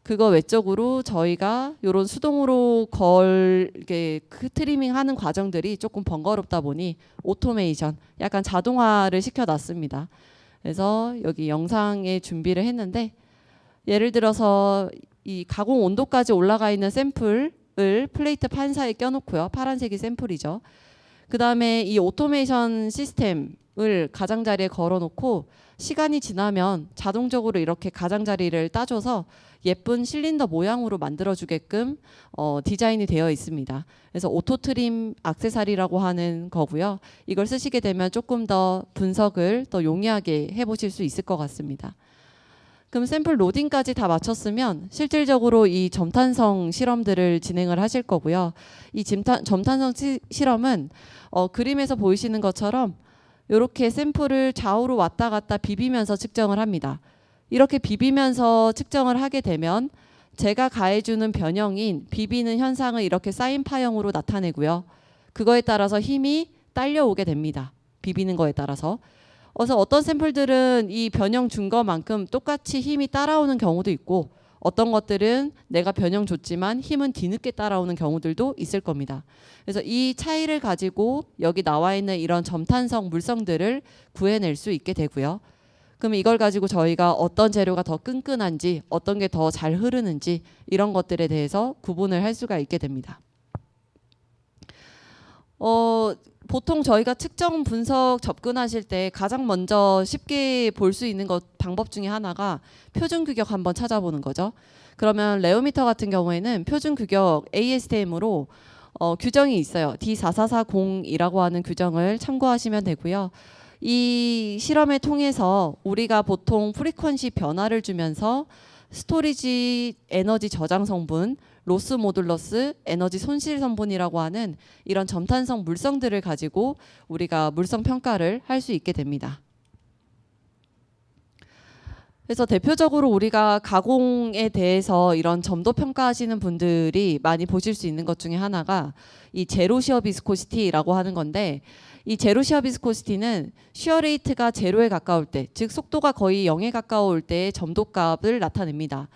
그거 외적으로 저희가 요런 수동으로 이렇게 트리밍 하는 과정들이 조금 번거롭다 보니 오토메이션, 약간 자동화를 시켜놨습니다. 그래서 여기 영상에 준비를 했는데 예를 들어서 이 가공 온도까지 올라가 있는 샘플을 플레이트 판 사이에 껴놓고요. 파란색이 샘플이죠. 그 다음에 이 오토메이션 시스템을 가장자리에 걸어놓고 시간이 지나면 자동적으로 이렇게 가장자리를 따줘서 예쁜 실린더 모양으로 만들어주게끔 디자인이 되어 있습니다. 그래서 오토트림 액세서리라고 하는 거고요. 이걸 쓰시게 되면 조금 더 분석을 더 용이하게 해보실 수 있을 것 같습니다. 그럼 샘플 로딩까지 다 마쳤으면 실질적으로 이 점탄성 실험들을 진행을 하실 거고요. 이 점탄성 실험은 그림에서 보이시는 것처럼 이렇게 샘플을 좌우로 왔다 갔다 비비면서 측정을 합니다. 이렇게 비비면서 측정을 하게 되면 제가 가해주는 변형인 비비는 현상을 이렇게 사인파형으로 나타내고요. 그거에 따라서 힘이 딸려오게 됩니다. 비비는 거에 따라서. 그래서 어떤 샘플들은 이 변형 준 것만큼 똑같이 힘이 따라오는 경우도 있고 어떤 것들은 내가 변형 줬지만 힘은 뒤늦게 따라오는 경우들도 있을 겁니다. 그래서 이 차이를 가지고 여기 나와 있는 이런 점탄성 물성들을 구해낼 수 있게 되고요. 그럼 이걸 가지고 저희가 어떤 재료가 더 끈끈한지 어떤 게 더 잘 흐르는지 이런 것들에 대해서 구분을 할 수가 있게 됩니다. 보통 저희가 측정 분석 접근하실 때 가장 먼저 쉽게 볼 수 있는 방법 중에 하나가 표준 규격 한번 찾아보는 거죠. 그러면 레오미터 같은 경우에는 표준 규격 ASTM으로 규정이 있어요. D4440이라고 하는 규정을 참고하시면 되고요. 이 실험을 통해서 우리가 보통 프리퀀시 변화를 주면서 스토리지 에너지 저장 성분, 로스 모듈러스, 에너지 손실 성분이라고 하는 이런 점탄성 물성들을 가지고 우리가 물성 평가를 할 수 있게 됩니다. 그래서 대표적으로 우리가 가공에 대해서 이런 점도 평가하시는 분들이 많이 보실 수 있는 것 중에 하나가 이 제로 시어 비스코시티라고 하는 건데, 이 제로 시어 비스코시티는 시어 레이트가 제로에 가까울 때, 즉 속도가 거의 0에 가까울 때의 점도값을 나타냅니다.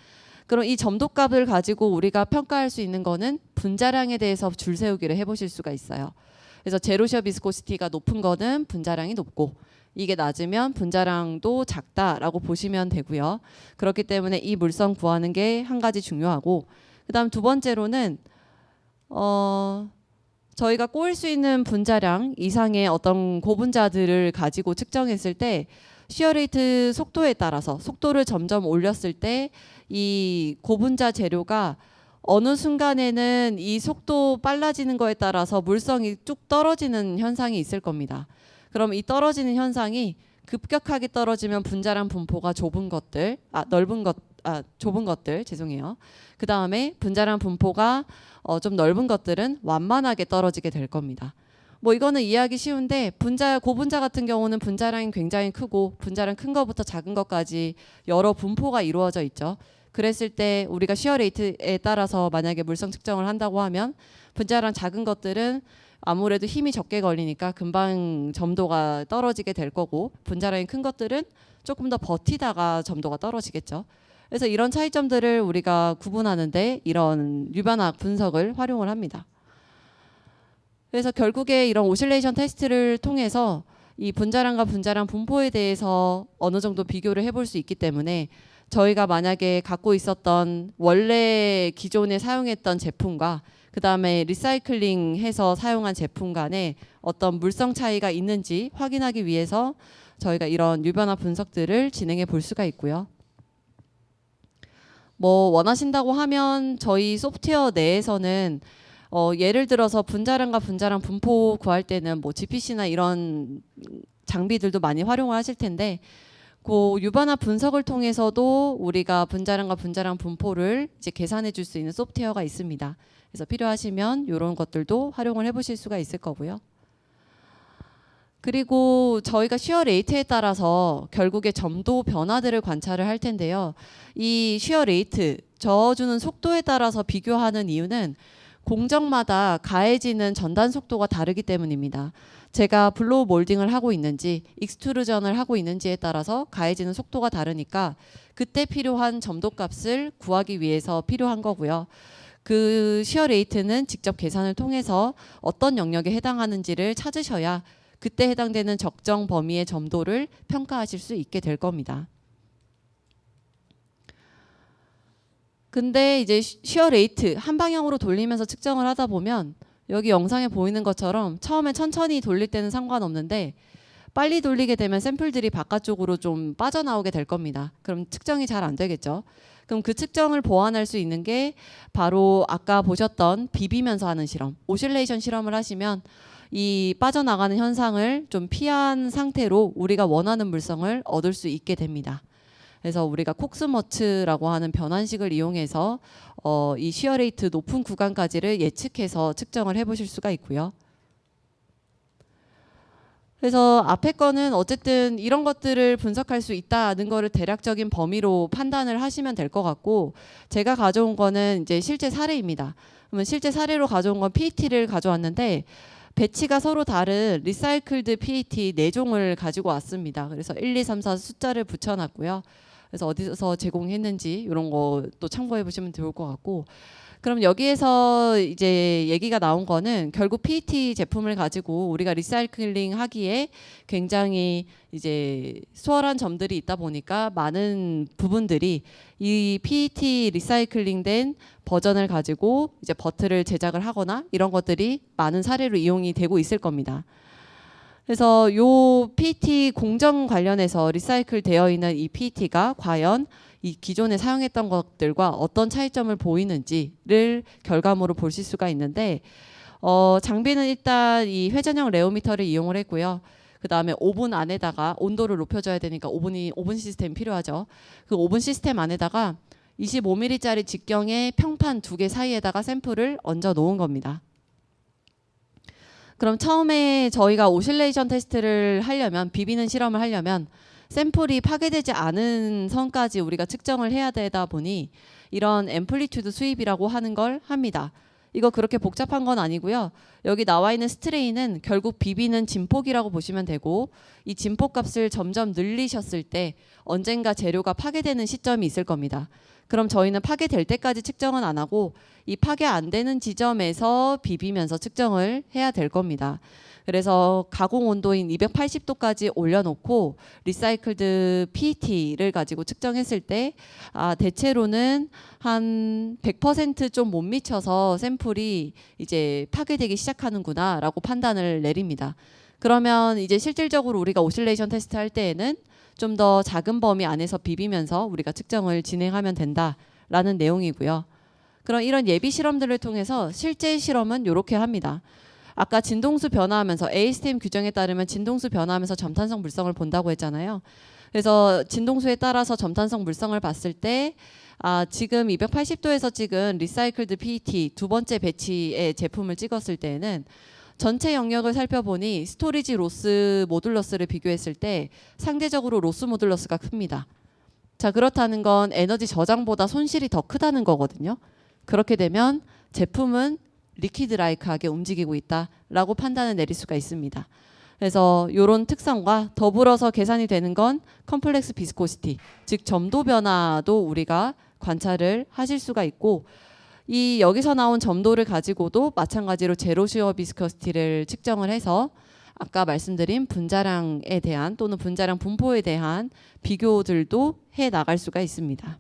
그럼 이 점도값을 가지고 우리가 평가할 수 있는 거는 분자량에 대해서 줄세우기를 해보실 수가 있어요. 그래서 제로 시어 비스코시티가 높은 거는 분자량이 높고, 이게 낮으면 분자량도 작다라고 보시면 되고요. 그렇기 때문에 이 물성 구하는 게 한 가지 중요하고, 그다음 두 번째로는 저희가 꼬일 수 있는 분자량 이상의 어떤 고분자들을 가지고 측정했을 때 시어 레이트 속도에 따라서 속도를 점점 올렸을 때 이 고분자 재료가 어느 순간에는 이 속도 빨라지는 거에 따라서 물성이 쭉 떨어지는 현상이 있을 겁니다. 그럼 이 떨어지는 현상이 급격하게 떨어지면 분자량 분포가 좁은 것들, 좁은 것들, 죄송해요. 그 다음에 분자량 분포가 좀 넓은 것들은 완만하게 떨어지게 될 겁니다. 뭐 이거는 이해하기 쉬운데 고분자 같은 경우는 분자량이 굉장히 크고 분자량 큰 것부터 작은 것까지 여러 분포가 이루어져 있죠. 그랬을 때 우리가 시어 레이트에 따라서 만약에 물성 측정을 한다고 하면 분자량 작은 것들은 아무래도 힘이 적게 걸리니까 금방 점도가 떨어지게 될 거고, 분자량이 큰 것들은 조금 더 버티다가 점도가 떨어지겠죠. 그래서 이런 차이점들을 우리가 구분하는데 이런 유변학 분석을 활용을 합니다. 그래서 결국에 이런 오실레이션 테스트를 통해서 이 분자량과 분자량 분포에 대해서 어느 정도 비교를 해볼 수 있기 때문에 저희가 만약에 갖고 있었던 원래 기존에 사용했던 제품과 그 다음에 리사이클링해서 사용한 제품 간에 어떤 물성 차이가 있는지 확인하기 위해서 저희가 이런 유변화 분석들을 진행해 볼 수가 있고요. 뭐 원하신다고 하면 저희 소프트웨어 내에서는 예를 들어서 분자량과 분자량 분포 구할 때는 뭐 GPC나 이런 장비들도 많이 활용을 하실 텐데, 그 유변화 분석을 통해서도 우리가 분자량과 분자량 분포를 이제 계산해 줄 수 있는 소프트웨어가 있습니다. 그래서 필요하시면 이런 것들도 활용을 해보실 수가 있을 거고요. 그리고 저희가 시어 레이트에 따라서 결국에 점도 변화들을 관찰을 할 텐데요. 이 시어 레이트, 저어주는 속도에 따라서 비교하는 이유는 공정마다 가해지는 전단 속도가 다르기 때문입니다. 제가 블로우 몰딩을 하고 있는지 익스트루전을 하고 있는지에 따라서 가해지는 속도가 다르니까 그때 필요한 점도값을 구하기 위해서 필요한 거고요. 그 시어 레이트는 직접 계산을 통해서 어떤 영역에 해당하는지를 찾으셔야 그때 해당되는 적정 범위의 점도를 평가하실 수 있게 될 겁니다. 근데 이제 시어 레이트 한 방향으로 돌리면서 측정을 하다 보면 여기 영상에 보이는 것처럼 처음에 천천히 돌릴 때는 상관없는데 빨리 돌리게 되면 샘플들이 바깥쪽으로 좀 빠져나오게 될 겁니다. 그럼 측정이 잘 안 되겠죠. 그럼 그 측정을 보완할 수 있는 게 바로 아까 보셨던 비비면서 하는 실험, 오실레이션 실험을 하시면 이 빠져나가는 현상을 좀 피한 상태로 우리가 원하는 물성을 얻을 수 있게 됩니다. 그래서 우리가 콕스머츠라고 하는 변환식을 이용해서 이 쉬어 레이트 높은 구간까지를 예측해서 측정을 해보실 수가 있고요. 그래서 앞에 거는 어쨌든 이런 것들을 분석할 수 있다는 거를 대략적인 범위로 판단을 하시면 될 것 같고, 제가 가져온 거는 이제 실제 사례입니다. 그러면 실제 사례로 가져온 건 PET를 가져왔는데, 배치가 서로 다른 리사이클드 PET 4종을 가지고 왔습니다. 그래서 1, 2, 3, 4 숫자를 붙여놨고요. 그래서 어디서 제공했는지 이런 거 또 참고해 보시면 좋을 것 같고, 그럼 여기에서 이제 얘기가 나온 거는 결국 PET 제품을 가지고 우리가 리사이클링 하기에 굉장히 이제 수월한 점들이 있다 보니까 많은 부분들이 이 PET 리사이클링된 버전을 가지고 이제 버트를 제작을 하거나 이런 것들이 많은 사례로 이용이 되고 있을 겁니다. 그래서 요 PET 공정 관련해서 리사이클 되어 있는 이 PET가 과연 이 기존에 사용했던 것들과 어떤 차이점을 보이는지를 결과물로 보실 수가 있는데, 장비는 일단 이 회전형 레오미터를 이용을 했고요. 그 다음에 오븐 안에다가 온도를 높여줘야 되니까 오븐 시스템이 필요하죠. 그 오븐 시스템 안에다가 25mm짜리 직경의 평판 2개 사이에다가 샘플을 얹어 놓은 겁니다. 그럼 처음에 저희가 오실레이션 테스트를 하려면, 비비는 실험을 하려면 샘플이 파괴되지 않은 선까지 우리가 측정을 해야 되다 보니 이런 앰플리튜드 수입이라고 하는 걸 합니다. 이거 그렇게 복잡한 건 아니고요. 여기 나와 있는 스트레인은 결국 비비는 진폭이라고 보시면 되고, 이 진폭 값을 점점 늘리셨을 때 언젠가 재료가 파괴되는 시점이 있을 겁니다. 그럼 저희는 파괴될 때까지 측정은 안 하고 이 파괴 안 되는 지점에서 비비면서 측정을 해야 될 겁니다. 그래서 가공 온도인 280도까지 올려놓고 리사이클드 PET를 가지고 측정했을 때 대체로는 한 100% 좀 못 미쳐서 샘플이 이제 파괴되기 시작하는구나 라고 판단을 내립니다. 그러면 이제 실질적으로 우리가 오실레이션 테스트 할 때에는 좀 더 작은 범위 안에서 비비면서 우리가 측정을 진행하면 된다라는 내용이고요. 그럼 이런 예비 실험들을 통해서 실제 실험은 이렇게 합니다. 아까 진동수 변화하면서 ASTM 규정에 따르면 진동수 변화하면서 점탄성 물성을 본다고 했잖아요. 그래서 진동수에 따라서 점탄성 물성을 봤을 때 지금 280도에서 찍은 리사이클드 PET 두 번째 배치의 제품을 찍었을 때는 전체 영역을 살펴보니 스토리지 로스 모듈러스를 비교했을 때 상대적으로 로스 모듈러스가 큽니다. 자, 그렇다는 건 에너지 저장보다 손실이 더 크다는 거거든요. 그렇게 되면 제품은 리퀴드 라이크하게 움직이고 있다라고 판단을 내릴 수가 있습니다. 그래서 이런 특성과 더불어서 계산이 되는 건 컴플렉스 비스코시티, 즉 점도 변화도 우리가 관찰을 하실 수가 있고, 이 여기서 나온 점도를 가지고도 마찬가지로 제로 시어 비스코시티를 측정을 해서 아까 말씀드린 분자량에 대한 또는 분자량 분포에 대한 비교들도 해 나갈 수가 있습니다.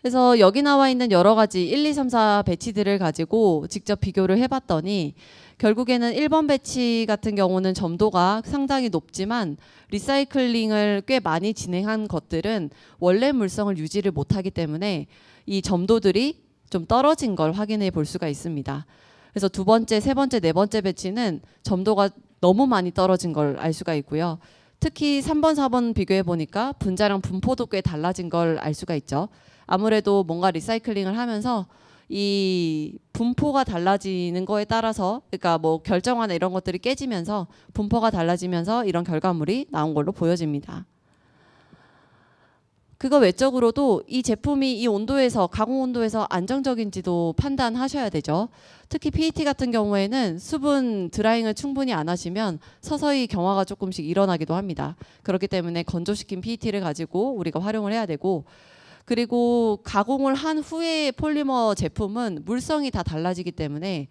그래서 여기 나와 있는 여러 가지 1, 2, 3, 4 배치들을 가지고 직접 비교를 해봤더니 결국에는 1번 배치 같은 경우는 점도가 상당히 높지만 리사이클링을 꽤 많이 진행한 것들은 원래 물성을 유지를 못하기 때문에 이 점도들이 좀 떨어진 걸 확인해 볼 수가 있습니다. 그래서 두 번째, 세 번째, 네 번째 배치는 점도가 너무 많이 떨어진 걸 알 수가 있고요. 특히 3번, 4번 비교해 보니까 분자량 분포도 꽤 달라진 걸 알 수가 있죠. 아무래도 뭔가 리사이클링을 하면서 이 분포가 달라지는 거에 따라서, 그러니까 뭐 결정화나 이런 것들이 깨지면서 분포가 달라지면서 이런 결과물이 나온 걸로 보여집니다. 그거 외적으로도 이 제품이 이 온도에서, 가공 온도에서 안정적인지도 판단하셔야 되죠. 특히 PET 같은 경우에는 수분 드라잉을 충분히 안 하시면 서서히 경화가 조금씩 일어나기도 합니다. 그렇기 때문에 건조시킨 PET를 가지고 우리가 활용을 해야 되고, 그리고 가공을 한 후에 폴리머 제품은 물성이 다 달라지기 때문에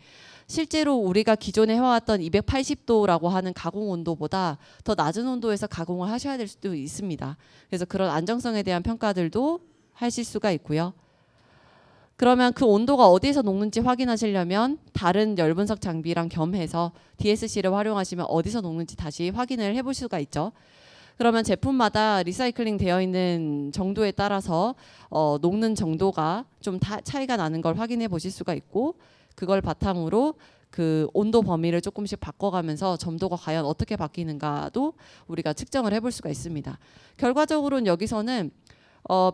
실제로 우리가 기존에 해왔던 280도라고 하는 가공 온도보다 더 낮은 온도에서 가공을 하셔야 될 수도 있습니다. 그래서 그런 안정성에 대한 평가들도 하실 수가 있고요. 그러면 그 온도가 어디에서 녹는지 확인하시려면 다른 열 분석 장비랑 겸해서 DSC를 활용하시면 어디서 녹는지 다시 확인을 해볼 수가 있죠. 그러면 제품마다 리사이클링 되어 있는 정도에 따라서 녹는 정도가 좀 차이가 나는 걸 확인해 보실 수가 있고, 그걸 바탕으로 그 온도 범위를 조금씩 바꿔가면서 점도가 과연 어떻게 바뀌는가도 우리가 측정을 해볼 수가 있습니다. 결과적으로는 여기서는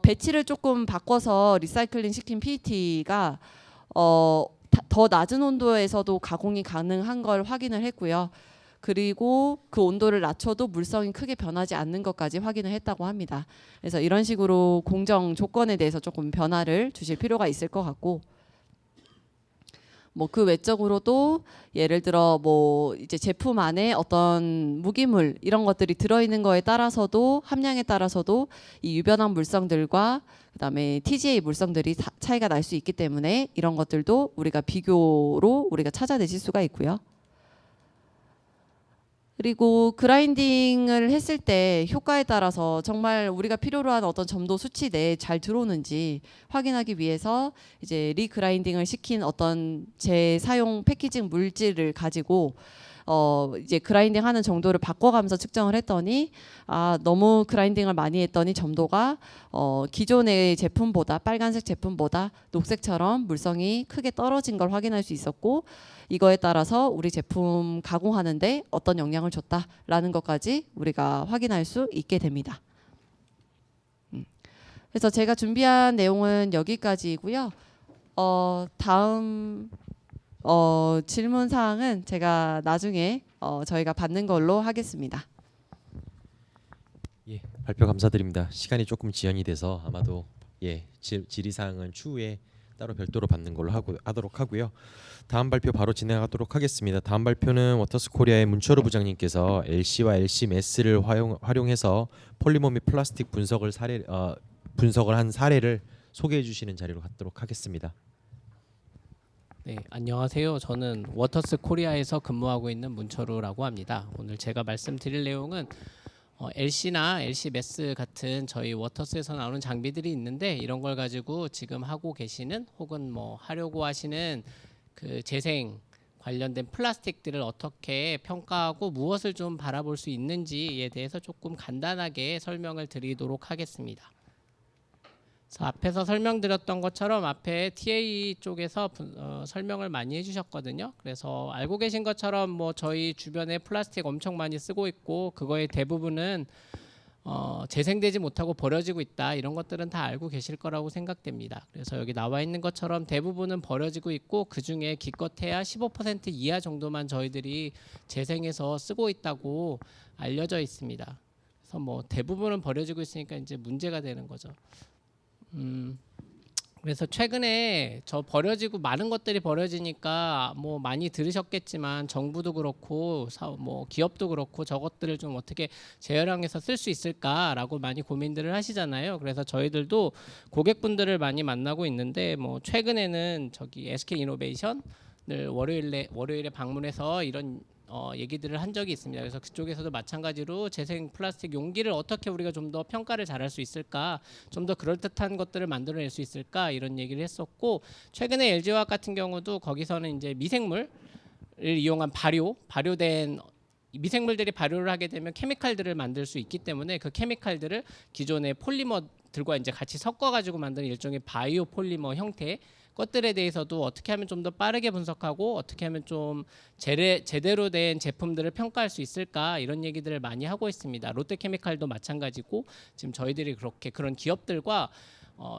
배치를 조금 바꿔서 리사이클링 시킨 PET가 더 낮은 온도에서도 가공이 가능한 걸 확인을 했고요. 그리고 그 온도를 낮춰도 물성이 크게 변하지 않는 것까지 확인을 했다고 합니다. 그래서 이런 식으로 공정 조건에 대해서 조금 변화를 주실 필요가 있을 것 같고, 뭐 그 외적으로도 예를 들어 뭐 이제 제품 안에 어떤 무기물 이런 것들이 들어있는 거에 따라서도 함량에 따라서도 이 유변환 물성들과 그다음에 TGA 물성들이 차이가 날 수 있기 때문에 이런 것들도 우리가 비교로 우리가 찾아내실 수가 있고요. 그리고 그라인딩을 했을 때 효과에 따라서 정말 우리가 필요로 하는 어떤 점도 수치 내에 잘 들어오는지 확인하기 위해서 이제 리그라인딩을 시킨 어떤 재사용 패키징 물질을 가지고 이제 그라인딩 하는 정도를 바꿔가면서 측정을 했더니 너무 그라인딩을 많이 했더니 점도가 기존의 제품보다 빨간색 제품보다 녹색처럼 물성이 크게 떨어진 걸 확인할 수 있었고, 이거에 따라서 우리 제품 가공하는데 어떤 영향을 줬다라는 것까지 우리가 확인할 수 있게 됩니다. 그래서 제가 준비한 내용은 여기까지이고요. 다음 질문 사항은 제가 나중에 저희가 받는 걸로 하겠습니다. 예, 발표 감사드립니다. 시간이 조금 지연이 돼서 아마도 질의 사항은 추후에 따로 별도로 받는 걸로 하도록 하고요. 다음 발표 바로 진행하도록 하겠습니다. 다음 발표는 워터스 코리아의 문철우 부장님께서 LC와 LC 매스를 활용해서 폴리머 및 플라스틱 분석을 한 사례를 소개해 주시는 자리로 갖도록 하겠습니다. 네, 안녕하세요. 저는 워터스 코리아에서 근무하고 있는 문철우라고 합니다. 오늘 제가 말씀드릴 내용은 LC나 LC 매스 같은 저희 워터스에서 나오는 장비들이 있는데, 이런 걸 가지고 지금 하고 계시는 혹은 뭐 하려고 하시는 그 재생 관련된 플라스틱들을 어떻게 평가하고 무엇을 좀 바라볼 수 있는지에 대해서 조금 간단하게 설명을 드리도록 하겠습니다. 그래서 앞에서 설명드렸던 것처럼 앞에 TA 쪽에서 설명을 많이 해주셨거든요. 그래서 알고 계신 것처럼 뭐 저희 주변에 플라스틱 엄청 많이 쓰고 있고 그거의 대부분은 재생되지 못하고 버려지고 있다, 이런 것들은 다 알고 계실 거라고 생각됩니다. 그래서 여기 나와 있는 것처럼 대부분은 버려지고 있고 그 중에 기껏해야 15% 이하 정도만 저희들이 재생해서 쓰고 있다고 알려져 있습니다. 그래서 뭐 대부분은 버려지고 있으니까 이제 문제가 되는 거죠. 그래서 최근에 버려지고 많은 것들이 버려지니까 뭐 많이 들으셨겠지만 정부도 그렇고 뭐 기업도 그렇고 저것들을 좀 어떻게 재활용해서 쓸 수 있을까라고 많이 고민들을 하시잖아요. 그래서 저희들도 고객분들을 많이 만나고 있는데, 뭐 최근에는 저기 SK 이노베이션을 월요일에 방문해서 이런 얘기들을 한 적이 있습니다. 그래서 그쪽에서도 마찬가지로 재생 플라스틱 용기를 어떻게 우리가 좀 더 평가를 잘할 수 있을까, 좀 더 그럴듯한 것들을 만들어낼 수 있을까, 이런 얘기를 했었고, 최근에 LG화학 같은 경우도 거기서는 이제 미생물을 이용한 발효된 미생물들이 발효를 하게 되면 케미칼들을 만들 수 있기 때문에 그 케미칼들을 기존의 폴리머들과 이제 같이 섞어가지고 만드는 일종의 바이오 폴리머 형태 것들에 대해서도 어떻게 하면 좀 더 빠르게 분석하고 어떻게 하면 좀 제대로 된 제품들을 평가할 수 있을까, 이런 얘기들을 많이 하고 있습니다. 롯데케미칼도 마찬가지고 지금 저희들이 그런 기업들과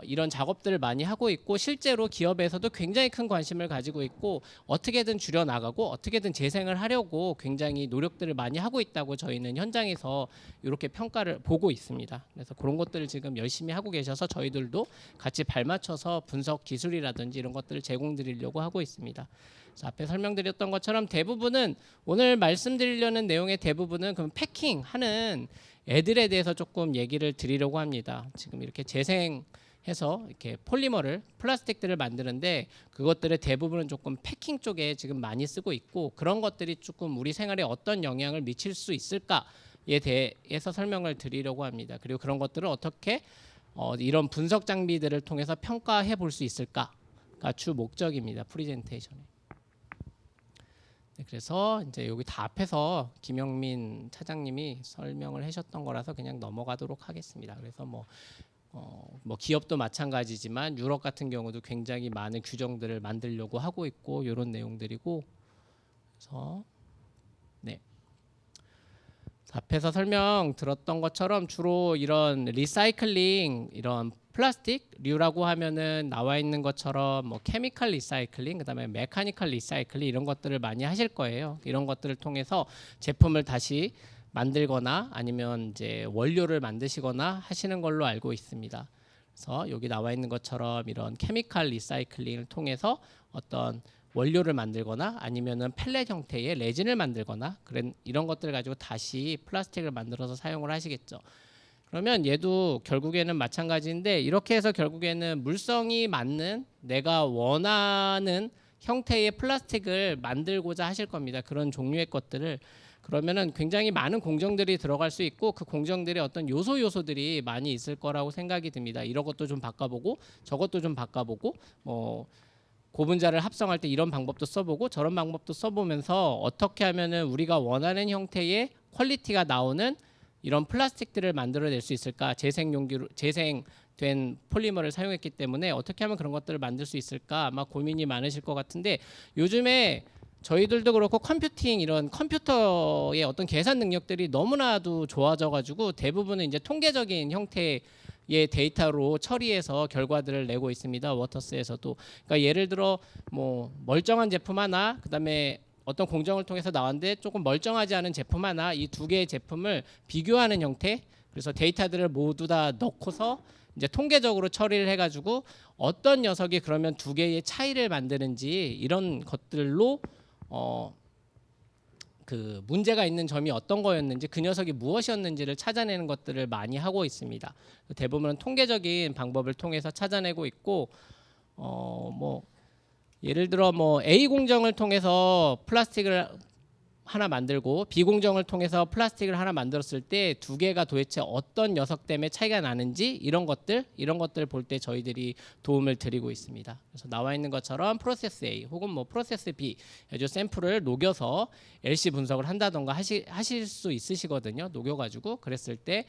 이런 작업들을 많이 하고 있고, 실제로 기업에서도 굉장히 큰 관심을 가지고 있고 어떻게든 줄여나가고 어떻게든 재생을 하려고 굉장히 노력들을 많이 하고 있다고 저희는 현장에서 이렇게 평가를 보고 있습니다. 그래서 그런 것들을 지금 열심히 하고 계셔서 저희들도 같이 발맞춰서 분석 기술이라든지 이런 것들을 제공드리려고 하고 있습니다. 그래서 앞에 설명드렸던 것처럼 대부분은 오늘 말씀드리려는 내용의 대부분은 그럼 패킹하는 애들에 대해서 조금 얘기를 드리려고 합니다. 지금 이렇게 재생해서 이렇게 플라스틱들을 만드는데 그것들의 대부분은 조금 패킹 쪽에 지금 많이 쓰고 있고, 그런 것들이 조금 우리 생활에 어떤 영향을 미칠 수 있을까에 대해서 설명을 드리려고 합니다. 그리고 그런 것들을 어떻게 이런 분석 장비들을 통해서 평가해 볼 수 있을까가 주 목적입니다. 프리젠테이션에. 네, 그래서 이제 여기 다 앞에서 김영민 차장님이 설명을 하셨던 거라서 그냥 넘어가도록 하겠습니다. 그래서 뭐 기업도 마찬가지지만 유럽 같은 경우도 굉장히 많은 규정들을 만들려고 하고 있고 이런 내용들이고, 그래서 네. 앞에서 설명 들었던 것처럼 주로 이런 리사이클링, 이런 플라스틱류라고 하면은 나와 있는 것처럼 뭐 케미컬 리사이클링, 그다음에 메카니컬 리사이클링 이런 것들을 많이 하실 거예요. 이런 것들을 통해서 제품을 다시 만들거나 아니면 이제 원료를 만드시거나 하시는 걸로 알고 있습니다. 그래서 여기 나와 있는 것처럼 이런 케미컬 리사이클링을 통해서 어떤 원료를 만들거나 아니면은 펠렛 형태의 레진을 만들거나 그런 이런 것들을 가지고 다시 플라스틱을 만들어서 사용을 하시겠죠. 그러면 얘도 결국에는 마찬가지인데 이렇게 해서 결국에는 물성이 맞는 내가 원하는 형태의 플라스틱을 만들고자 하실 겁니다. 그런 종류의 것들을. 그러면은 굉장히 많은 공정들이 들어갈 수 있고 그 공정들의 어떤 요소들이 많이 있을 거라고 생각이 듭니다. 이런 것도 좀 바꿔보고 저것도 좀 바꿔보고 뭐 고분자를 합성할 때 이런 방법도 써보고 저런 방법도 써보면서 어떻게 하면은 우리가 원하는 형태의 퀄리티가 나오는 이런 플라스틱들을 만들어낼 수 있을까? 재생된 폴리머를 사용했기 때문에 어떻게 하면 그런 것들을 만들 수 있을까? 아마 고민이 많으실 것 같은데 요즘에 저희들도 그렇고 컴퓨팅 이런 컴퓨터의 어떤 계산 능력들이 너무나도 좋아져가지고 대부분은 이제 통계적인 형태의 데이터로 처리해서 결과들을 내고 있습니다. 워터스에서도. 그러니까 예를 들어 뭐 멀쩡한 제품 하나, 그다음에 어떤 공정을 통해서 나왔는데 조금 멀쩡하지 않은 제품 하나, 이 두 개의 제품을 비교하는 형태. 그래서 데이터들을 모두 다 넣고서 이제 통계적으로 처리를 해가지고 어떤 녀석이 그러면 두 개의 차이를 만드는지 이런 것들로 그 문제가 있는 점이 어떤 거였는지 그 녀석이 무엇이었는지를 찾아내는 것들을 많이 하고 있습니다. 대부분은 통계적인 방법을 통해서 찾아내고 있고 뭐 예를 들어 뭐 A 공정을 통해서 플라스틱을 하나 만들고 B 공정을 통해서 플라스틱을 하나 만들었을 때 두 개가 도대체 어떤 녀석 때문에 차이가 나는지 이런 것들을 볼 때 저희들이 도움을 드리고 있습니다. 그래서 나와 있는 것처럼 프로세스 A 혹은 뭐 프로세스 B 아주 샘플을 녹여서 LC 분석을 한다던가 하실 수 있으시거든요. 녹여가지고 그랬을 때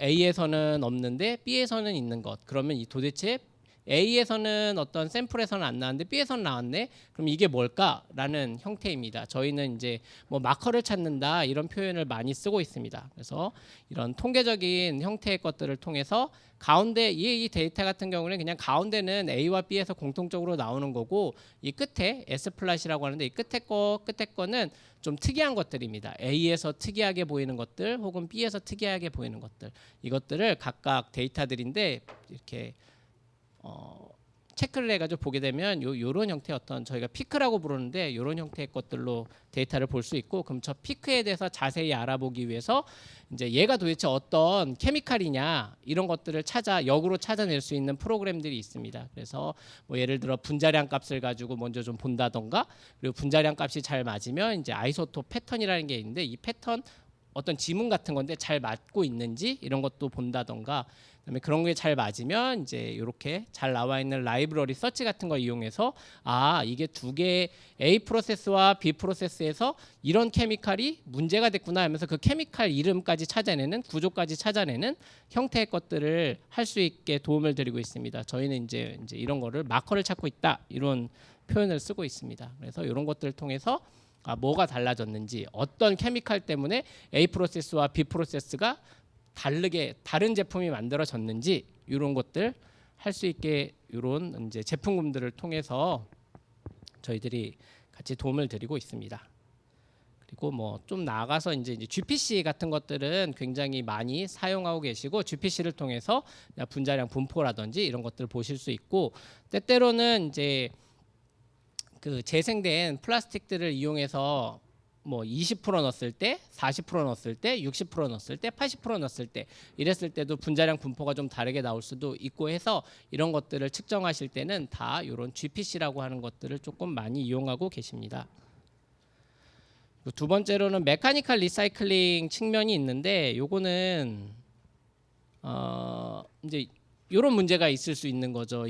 A에서는 없는데 B에서는 있는 것. 그러면 이 도대체 A에서는 어떤 샘플에서는 안 나왔는데 B에서는 나왔네. 그럼 이게 뭘까라는 형태입니다. 저희는 이제 뭐 마커를 찾는다 이런 표현을 많이 쓰고 있습니다. 그래서 이런 통계적인 형태의 것들을 통해서 가운데 이 데이터 같은 경우는 그냥 가운데는 A와 B에서 공통적으로 나오는 거고 이 끝에 S 플랫이라고 하는데 이 끝에 거는 좀 특이한 것들입니다. A에서 특이하게 보이는 것들 혹은 B에서 특이하게 보이는 것들 이것들을 각각 데이터들인데 이렇게 체크를 해가지고 보게 되면 요런 형태의 어떤 저희가 피크라고 부르는데 요런 형태의 것들로 데이터를 볼 수 있고 그럼 저 피크에 대해서 자세히 알아보기 위해서 이제 얘가 도대체 어떤 케미칼이냐 이런 것들을 역으로 찾아낼 수 있는 프로그램들이 있습니다. 그래서 뭐 예를 들어 분자량 값을 가지고 먼저 좀 본다던가 그리고 분자량 값이 잘 맞으면 이제 아이소톱 패턴이라는 게 있는데 이 패턴 어떤 지문 같은 건데 잘 맞고 있는지 이런 것도 본다던가 그다음에 그런 게 잘 맞으면 이제 이렇게 잘 나와 있는 라이브러리 서치 같은 거 이용해서 이게 두 개의 A 프로세스와 B 프로세스에서 이런 케미칼이 문제가 됐구나 하면서 그 케미칼 이름까지 찾아내는 구조까지 찾아내는 형태의 것들을 할 수 있게 도움을 드리고 있습니다. 저희는 이제 이런 거를 마커를 찾고 있다 이런 표현을 쓰고 있습니다. 그래서 이런 것들을 통해서 뭐가 달라졌는지 어떤 케미칼 때문에 A 프로세스와 B 프로세스가 다른 제품이 만들어졌는지 이런 것들 할 수 있게 이런 이제 제품군들을 통해서 저희들이 같이 도움을 드리고 있습니다. 그리고 뭐 좀 나아가서 이제 GPC 같은 것들은 굉장히 많이 사용하고 계시고 GPC를 통해서 분자량 분포라든지 이런 것들을 보실 수 있고 때때로는 이제 그 재생된 플라스틱들을 이용해서 뭐 20% 넣었을 때, 40% 넣었을 때, 60% 넣었을 때, 80% 넣었을 때 이랬을 때도 분자량 분포가 좀 다르게 나올 수도 있고 해서 이런 것들을 측정하실 때는 다 이런 GPC라고 하는 것들을 조금 많이 이용하고 계십니다. 두 번째로는 메카니컬 리사이클링 측면이 있는데 요거는 이제 이런 문제가 있을 수 있는 거죠.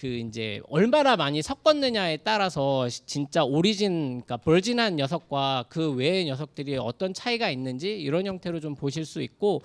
이제 얼마나 많이 섞었느냐에 따라서 진짜 그러니까 버진한 녀석과 그 외의 녀석들이 어떤 차이가 있는지 이런 형태로 좀 보실 수 있고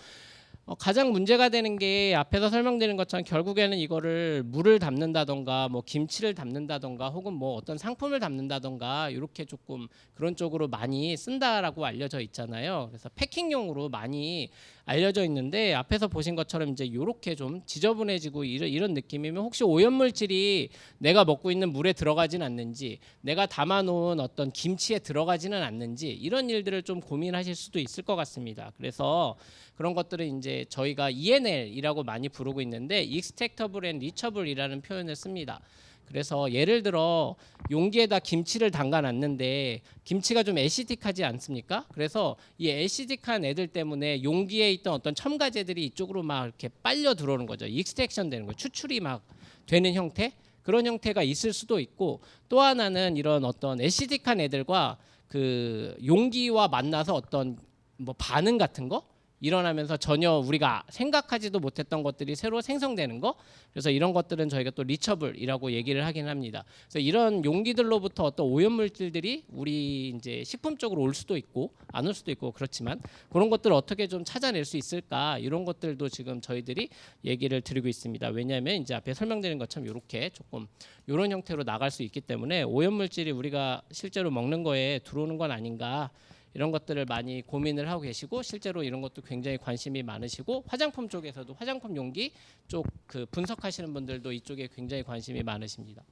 가장 문제가 되는 게 앞에서 설명드린 것처럼 결국에는 이거를 물을 담는다던가 뭐 김치를 담는다던가 혹은 뭐 어떤 상품을 담는다던가 이렇게 조금 그런 쪽으로 많이 쓴다라고 알려져 있잖아요. 그래서 패킹용으로 많이 알려져 있는데 앞에서 보신 것처럼 이제 이렇게 좀 지저분해지고 이런 느낌이면 혹시 오염물질이 내가 먹고 있는 물에 들어가진 않는지, 내가 담아놓은 어떤 김치에 들어가지는 않는지 이런 일들을 좀 고민하실 수도 있을 것 같습니다. 그래서 그런 것들은 이제 저희가 ENL이라고 많이 부르고 있는데 Extractable and Leachable이라는 표현을 씁니다. 그래서 예를 들어 용기에다 김치를 담가놨는데 김치가 좀 애시딕하지 않습니까? 그래서 이 애시딕한 애들 때문에 용기에 있던 어떤 첨가제들이 이쪽으로 막 이렇게 빨려 들어오는 거죠. 익스트랙션 되는 거예요. 추출이 막 되는 형태? 그런 형태가 있을 수도 있고, 또 하나는 이런 어떤 애시딕한 애들과 그 용기와 만나서 어떤 뭐 반응 같은 거 일어나면서 전혀 우리가 생각하지도 못했던 것들이 새로 생성되는 거. 그래서 이런 것들은 저희가 또 리처블이라고 얘기를 하긴 합니다. 그래서 이런 용기들로부터 어떤 오염물질들이 우리 이제 식품 쪽으로 올 수도 있고 안 올 수도 있고 그렇지만 그런 것들을 어떻게 좀 찾아낼 수 있을까, 이런 것들도 지금 저희들이 얘기를 드리고 있습니다. 왜냐하면 이제 앞에 설명드린 것처럼 이렇게 조금 이런 형태로 나갈 수 있기 때문에 오염물질이 우리가 실제로 먹는 거에 들어오는 건 아닌가, 이런 것들을 많이 고민을 하고 계시고 실제로 이런 것도 굉장히 관심이 많으시고 화장품 쪽에서도 화장품 용기 쪽 그 분석하시는 분들도 이쪽에 굉장히 관심이 많으십니다.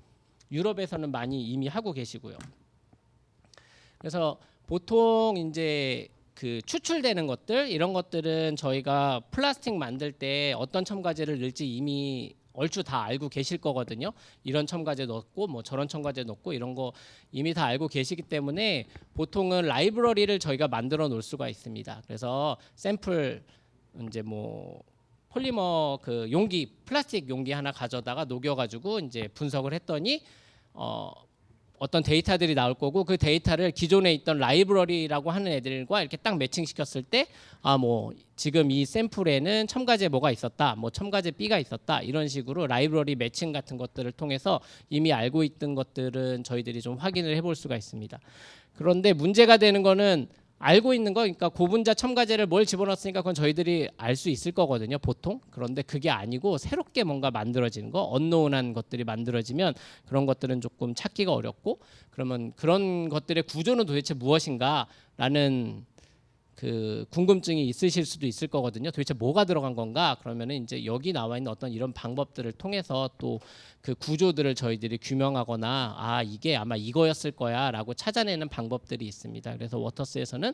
유럽에서는 많이 이미 하고 계시고요. 그래서 보통 이제 그 추출되는 것들, 이런 것들은 저희가 플라스틱 만들 때 어떤 첨가제를 넣을지 이미 얼추 다 알고 계실 거거든요. 이런 첨가제 넣고 뭐 저런 첨가제 넣고 이런 거 이미 다 알고 계시기 때문에 보통은 라이브러리를 저희가 만들어 놓을 수가 있습니다. 그래서 샘플 이제 뭐 폴리머 그 용기, 플라스틱 용기 하나 가져다가 녹여가지고 이제 분석을 했더니 어떤 데이터들이 나올 거고, 그 데이터를 기존에 있던 라이브러리라고 하는 애들과 이렇게 딱 매칭시켰을 때 뭐 지금 이 샘플에는 첨가제 뭐가 있었다, 뭐 첨가제 B가 있었다, 이런 식으로 라이브러리 매칭 같은 것들을 통해서 이미 알고 있던 것들은 저희들이 좀 확인을 해볼 수가 있습니다. 그런데 문제가 되는 거는 알고 있는 거, 그러니까 고분자 첨가제를 뭘 집어넣었으니까 그건 저희들이 알 수 있을 거거든요, 보통. 그런데 그게 아니고 새롭게 뭔가 만들어지는 거, 언노운한 것들이 만들어지면 그런 것들은 조금 찾기가 어렵고, 그러면 그런 것들의 구조는 도대체 무엇인가라는 그 궁금증이 있으실 수도 있을 거거든요. 도대체 뭐가 들어간 건가? 그러면은 이제 여기 나와 있는 어떤 이런 방법들을 통해서 또 그 구조들을 저희들이 규명하거나 이게 아마 이거였을 거야라고 찾아내는 방법들이 있습니다. 그래서 워터스에서는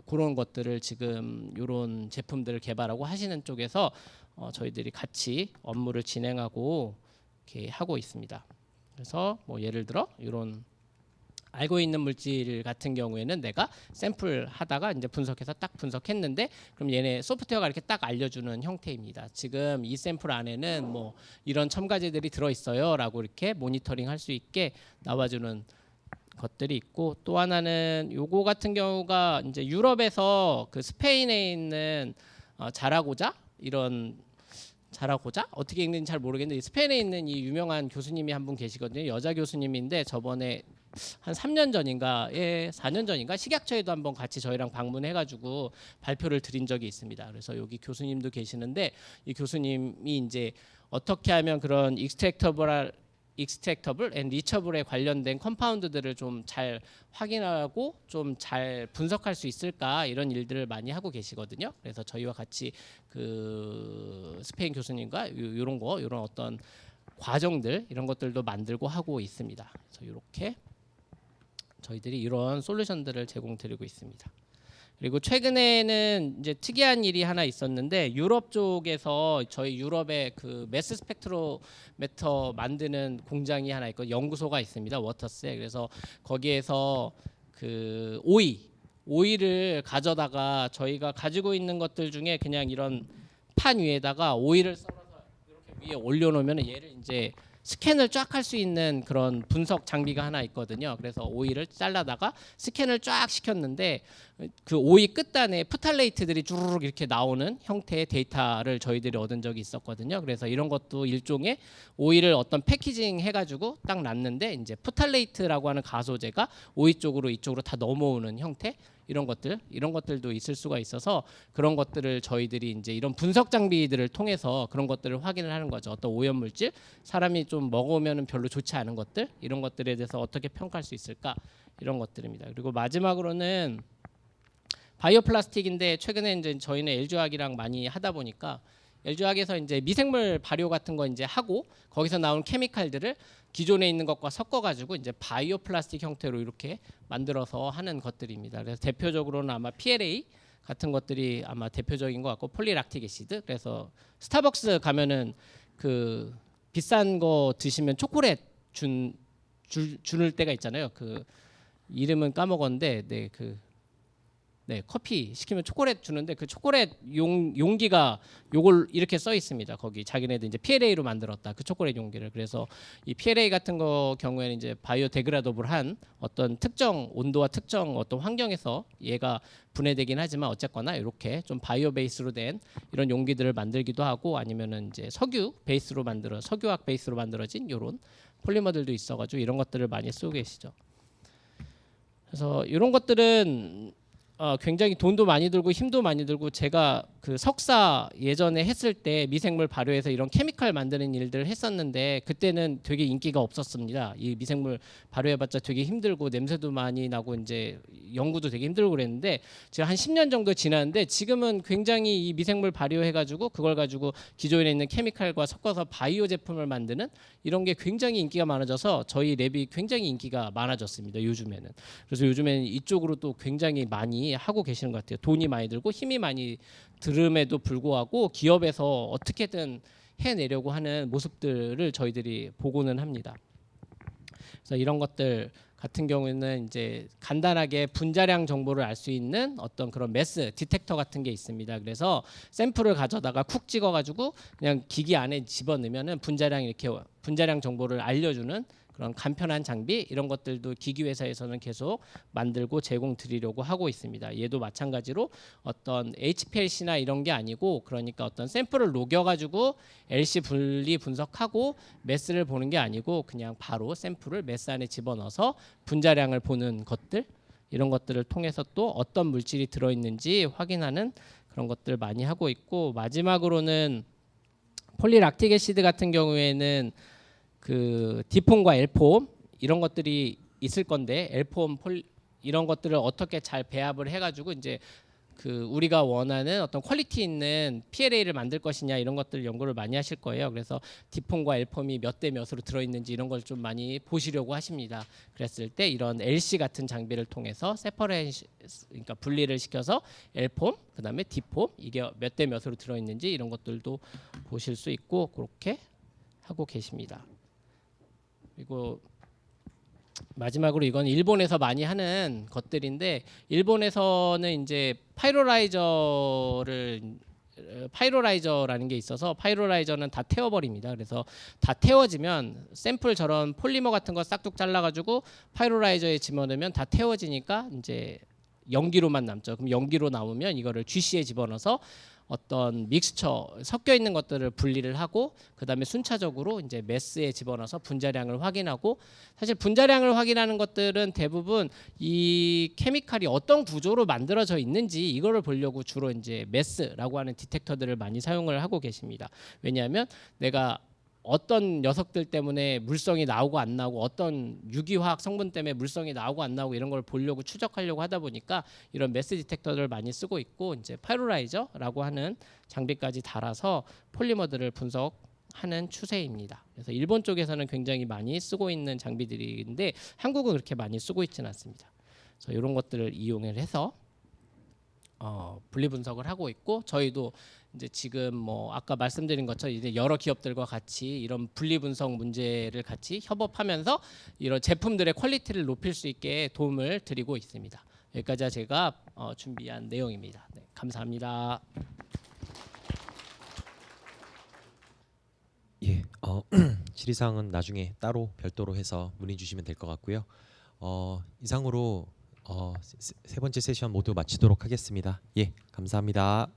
그런 것들을 지금 이런 제품들을 개발하고 하시는 쪽에서 저희들이 같이 업무를 진행하고 이렇게 하고 있습니다. 그래서 뭐 예를 들어 이런 알고 있는 물질 같은 경우에는 내가 샘플 하다가 이제 분석해서 딱 분석했는데, 그럼 얘네 소프트웨어가 이렇게 딱 알려주는 형태입니다. 지금 이 샘플 안에는 뭐 이런 첨가제들이 들어있어요라고 이렇게 모니터링 할 수 있게 나와주는 것들이 있고, 또 하나는 요거 같은 경우가 이제 유럽에서 그 스페인에 있는 자라고자, 이런 자라고자 어떻게 읽는지 잘 모르겠는데 스페인에 있는 이 유명한 교수님이 한 분 계시거든요. 여자 교수님인데 저번에 한 3년 전인가에 4년 전인가 식약처에도 한번 같이 저희랑 방문해가지고 발표를 드린 적이 있습니다. 그래서 여기 교수님도 계시는데 이 교수님이 이제 어떻게 하면 그런 익스트랙터블 앤 리처블에 관련된 컴파운드들을 좀 잘 확인하고 좀 잘 분석할 수 있을까, 이런 일들을 많이 하고 계시거든요. 그래서 저희와 같이 그 스페인 교수님과 이런 어떤 과정들, 이런 것들도 만들고 하고 있습니다. 그래서 이렇게 저희들이 이런 솔루션들을 제공드리고 있습니다. 그리고 최근에는 이제 특이한 일이 하나 있었는데, 유럽 쪽에서 저희 유럽에 그 매스 스펙트로메터 만드는 공장이 하나 있고 연구소가 있습니다, 워터스에. 그래서 거기에서 그 오일을 가져다가 저희가 가지고 있는 것들 중에 그냥 이런 판 위에다가 오일을 썰어서 이렇게 위에 올려놓으면 얘를 이제 스캔을 쫙 할 수 있는 그런 분석 장비가 하나 있거든요. 그래서 오일을 잘라다가 스캔을 쫙 시켰는데 그 오일 끝단에 프탈레이트들이 주르륵 이렇게 나오는 형태의 데이터를 저희들이 얻은 적이 있었거든요. 그래서 이런 것도 일종의 오일을 어떤 패키징 해가지고 딱 놨는데 이제 프탈레이트라고 하는 가소제가 오일 쪽으로 이쪽으로 다 넘어오는 형태, 이런 것들도 있을 수가 있어서 그런 것들을 저희들이 이제 이런 분석 장비들을 통해서 그런 것들을 확인을 하는 거죠. 어떤 오염 물질, 사람이 좀 먹으면은 별로 좋지 않은 것들, 이런 것들에 대해서 어떻게 평가할 수 있을까, 이런 것들입니다. 그리고 마지막으로는 바이오 플라스틱인데 최근에 이제 저희는 LG화학이랑 많이 하다 보니까 LG화학에서 이제 미생물 발효 같은 거 이제 하고 거기서 나온 케미칼들을 기존에 있는 것과 섞어가지고 이제 바이오 플라스틱 형태로 이렇게 만들어서 하는 것들입니다. 그래서 대표적으로는 아마 PLA 같은 것들이 아마 대표적인 것 같고 폴리락틱 애시드. 그래서 스타벅스 가면은 그 비싼 거 드시면 초콜릿 줄 때가 있잖아요. 그 이름은 까먹었는데 네, 커피 시키면 초콜릿 주는데 그 초콜릿 용기가 요걸 이렇게 써 있습니다. 거기 자기네들 이제 PLA로 만들었다. 그 초콜릿 용기를. 그래서 이 PLA 같은 거 경우에는 이제 바이오 데그라더블한 어떤 특정 온도와 특정 어떤 환경에서 얘가 분해되긴 하지만 어쨌거나 이렇게 좀 바이오 베이스로 된 이런 용기들을 만들기도 하고 아니면은 이제 석유학 베이스로 만들어진 요런 폴리머들도 있어가지고 이런 것들을 많이 쓰고 계시죠. 그래서 이런 것들은 굉장히 돈도 많이 들고 힘도 많이 들고 제가 그 석사 예전에 했을 때 미생물 발효해서 이런 케미칼 만드는 일들을 했었는데 그때는 되게 인기가 없었습니다. 이 미생물 발효해봤자 되게 힘들고 냄새도 많이 나고 이제 연구도 되게 힘들고 그랬는데 제가 한 10년 정도 지났는데 지금은 굉장히 이 미생물 발효해가지고 그걸 가지고 기존에 있는 케미칼과 섞어서 바이오 제품을 만드는 이런 게 굉장히 인기가 많아져서 저희 랩이 굉장히 인기가 많아졌습니다. 요즘에는. 그래서 요즘에는 이쪽으로 또 굉장히 많이 하고 계시는 것 같아요. 돈이 많이 들고 힘이 많이 들음에도 불구하고 기업에서 어떻게든 해내려고 하는 모습들을 저희들이 보고는 합니다. 그래서 이런 것들 같은 경우에는 이제 간단하게 분자량 정보를 알 수 있는 어떤 그런 매스 디텍터 같은 게 있습니다. 그래서 샘플을 가져다가 쿡 찍어가지고 그냥 기기 안에 집어넣으면은 분자량 정보를 알려주는 그런 간편한 장비 이런 것들도 기기 회사에서는 계속 만들고 제공 드리려고 하고 있습니다. 얘도 마찬가지로 어떤 HPLC나 이런 게 아니고 그러니까 어떤 샘플을 녹여가지고 LC 분리 분석하고 매스를 보는 게 아니고 그냥 바로 샘플을 매스 안에 집어넣어서 분자량을 보는 것들 이런 것들을 통해서 또 어떤 물질이 들어있는지 확인하는 그런 것들 많이 하고 있고 마지막으로는 폴리락틱 애시드 같은 경우에는 그 디폼과 엘폼 이런 것들이 있을 건데 엘폼 이런 것들을 어떻게 잘 배합을 해가지고 이제 그 우리가 원하는 어떤 퀄리티 있는 PLA를 만들 것이냐 이런 것들 연구를 많이 하실 거예요. 그래서 디폼과 엘폼이 몇 대 몇으로 들어있는지 이런 걸 좀 많이 보시려고 하십니다. 그랬을 때 이런 LC 같은 장비를 통해서 그러니까 분리를 시켜서 엘폼 그다음에 디폼 이게 몇 대 몇으로 들어있는지 이런 것들도 보실 수 있고 그렇게 하고 계십니다. 그리고 마지막으로 이건 일본에서 많이 하는 것들인데 일본에서는 이제 파이로라이저라는 게 있어서 파이로라이저는 다 태워버립니다. 그래서 다 태워지면 샘플 저런 폴리머 같은 거 싹둑 잘라가지고 파이로라이저에 집어넣으면 다 태워지니까 이제 연기로만 남죠. 그럼 연기로 남으면 이거를 GC에 집어넣어서 어떤 믹스처 섞여 있는 것들을 분리를 하고 그다음에 순차적으로 이제 매스에 집어넣어서 분자량을 확인하고 사실 분자량을 확인하는 것들은 대부분 이 케미칼이 어떤 구조로 만들어져 있는지 이거를 보려고 주로 이제 매스라고 하는 디텍터들을 많이 사용을 하고 계십니다. 왜냐하면 내가 어떤 녀석들 때문에 물성이 나오고 안 나오고 어떤 유기화학 성분 때문에 물성이 나오고 안 나오고 이런 걸 보려고 추적하려고 하다 보니까 이런 매스 디텍터들을 많이 쓰고 있고 이제 파이로라이저라고 하는 장비까지 달아서 폴리머들을 분석하는 추세입니다. 그래서 일본 쪽에서는 굉장히 많이 쓰고 있는 장비들인데 한국은 그렇게 많이 쓰고 있지는 않습니다. 그래서 이런 것들을 이용을 해서 분리 분석을 하고 있고 저희도 이제 지금 뭐 아까 말씀드린 것처럼 이제 여러 기업들과 같이 이런 분리 분석 문제를 같이 협업하면서 이런 제품들의 퀄리티를 높일 수 있게 도움을 드리고 있습니다. 여기까지 제가 준비한 내용입니다. 네, 감사합니다. 예, 질의사항은 나중에 따로 별도로 해서 문의 주시면 될 것 같고요. 이상으로 세 번째 세션 모두 마치도록 하겠습니다. 예, 감사합니다.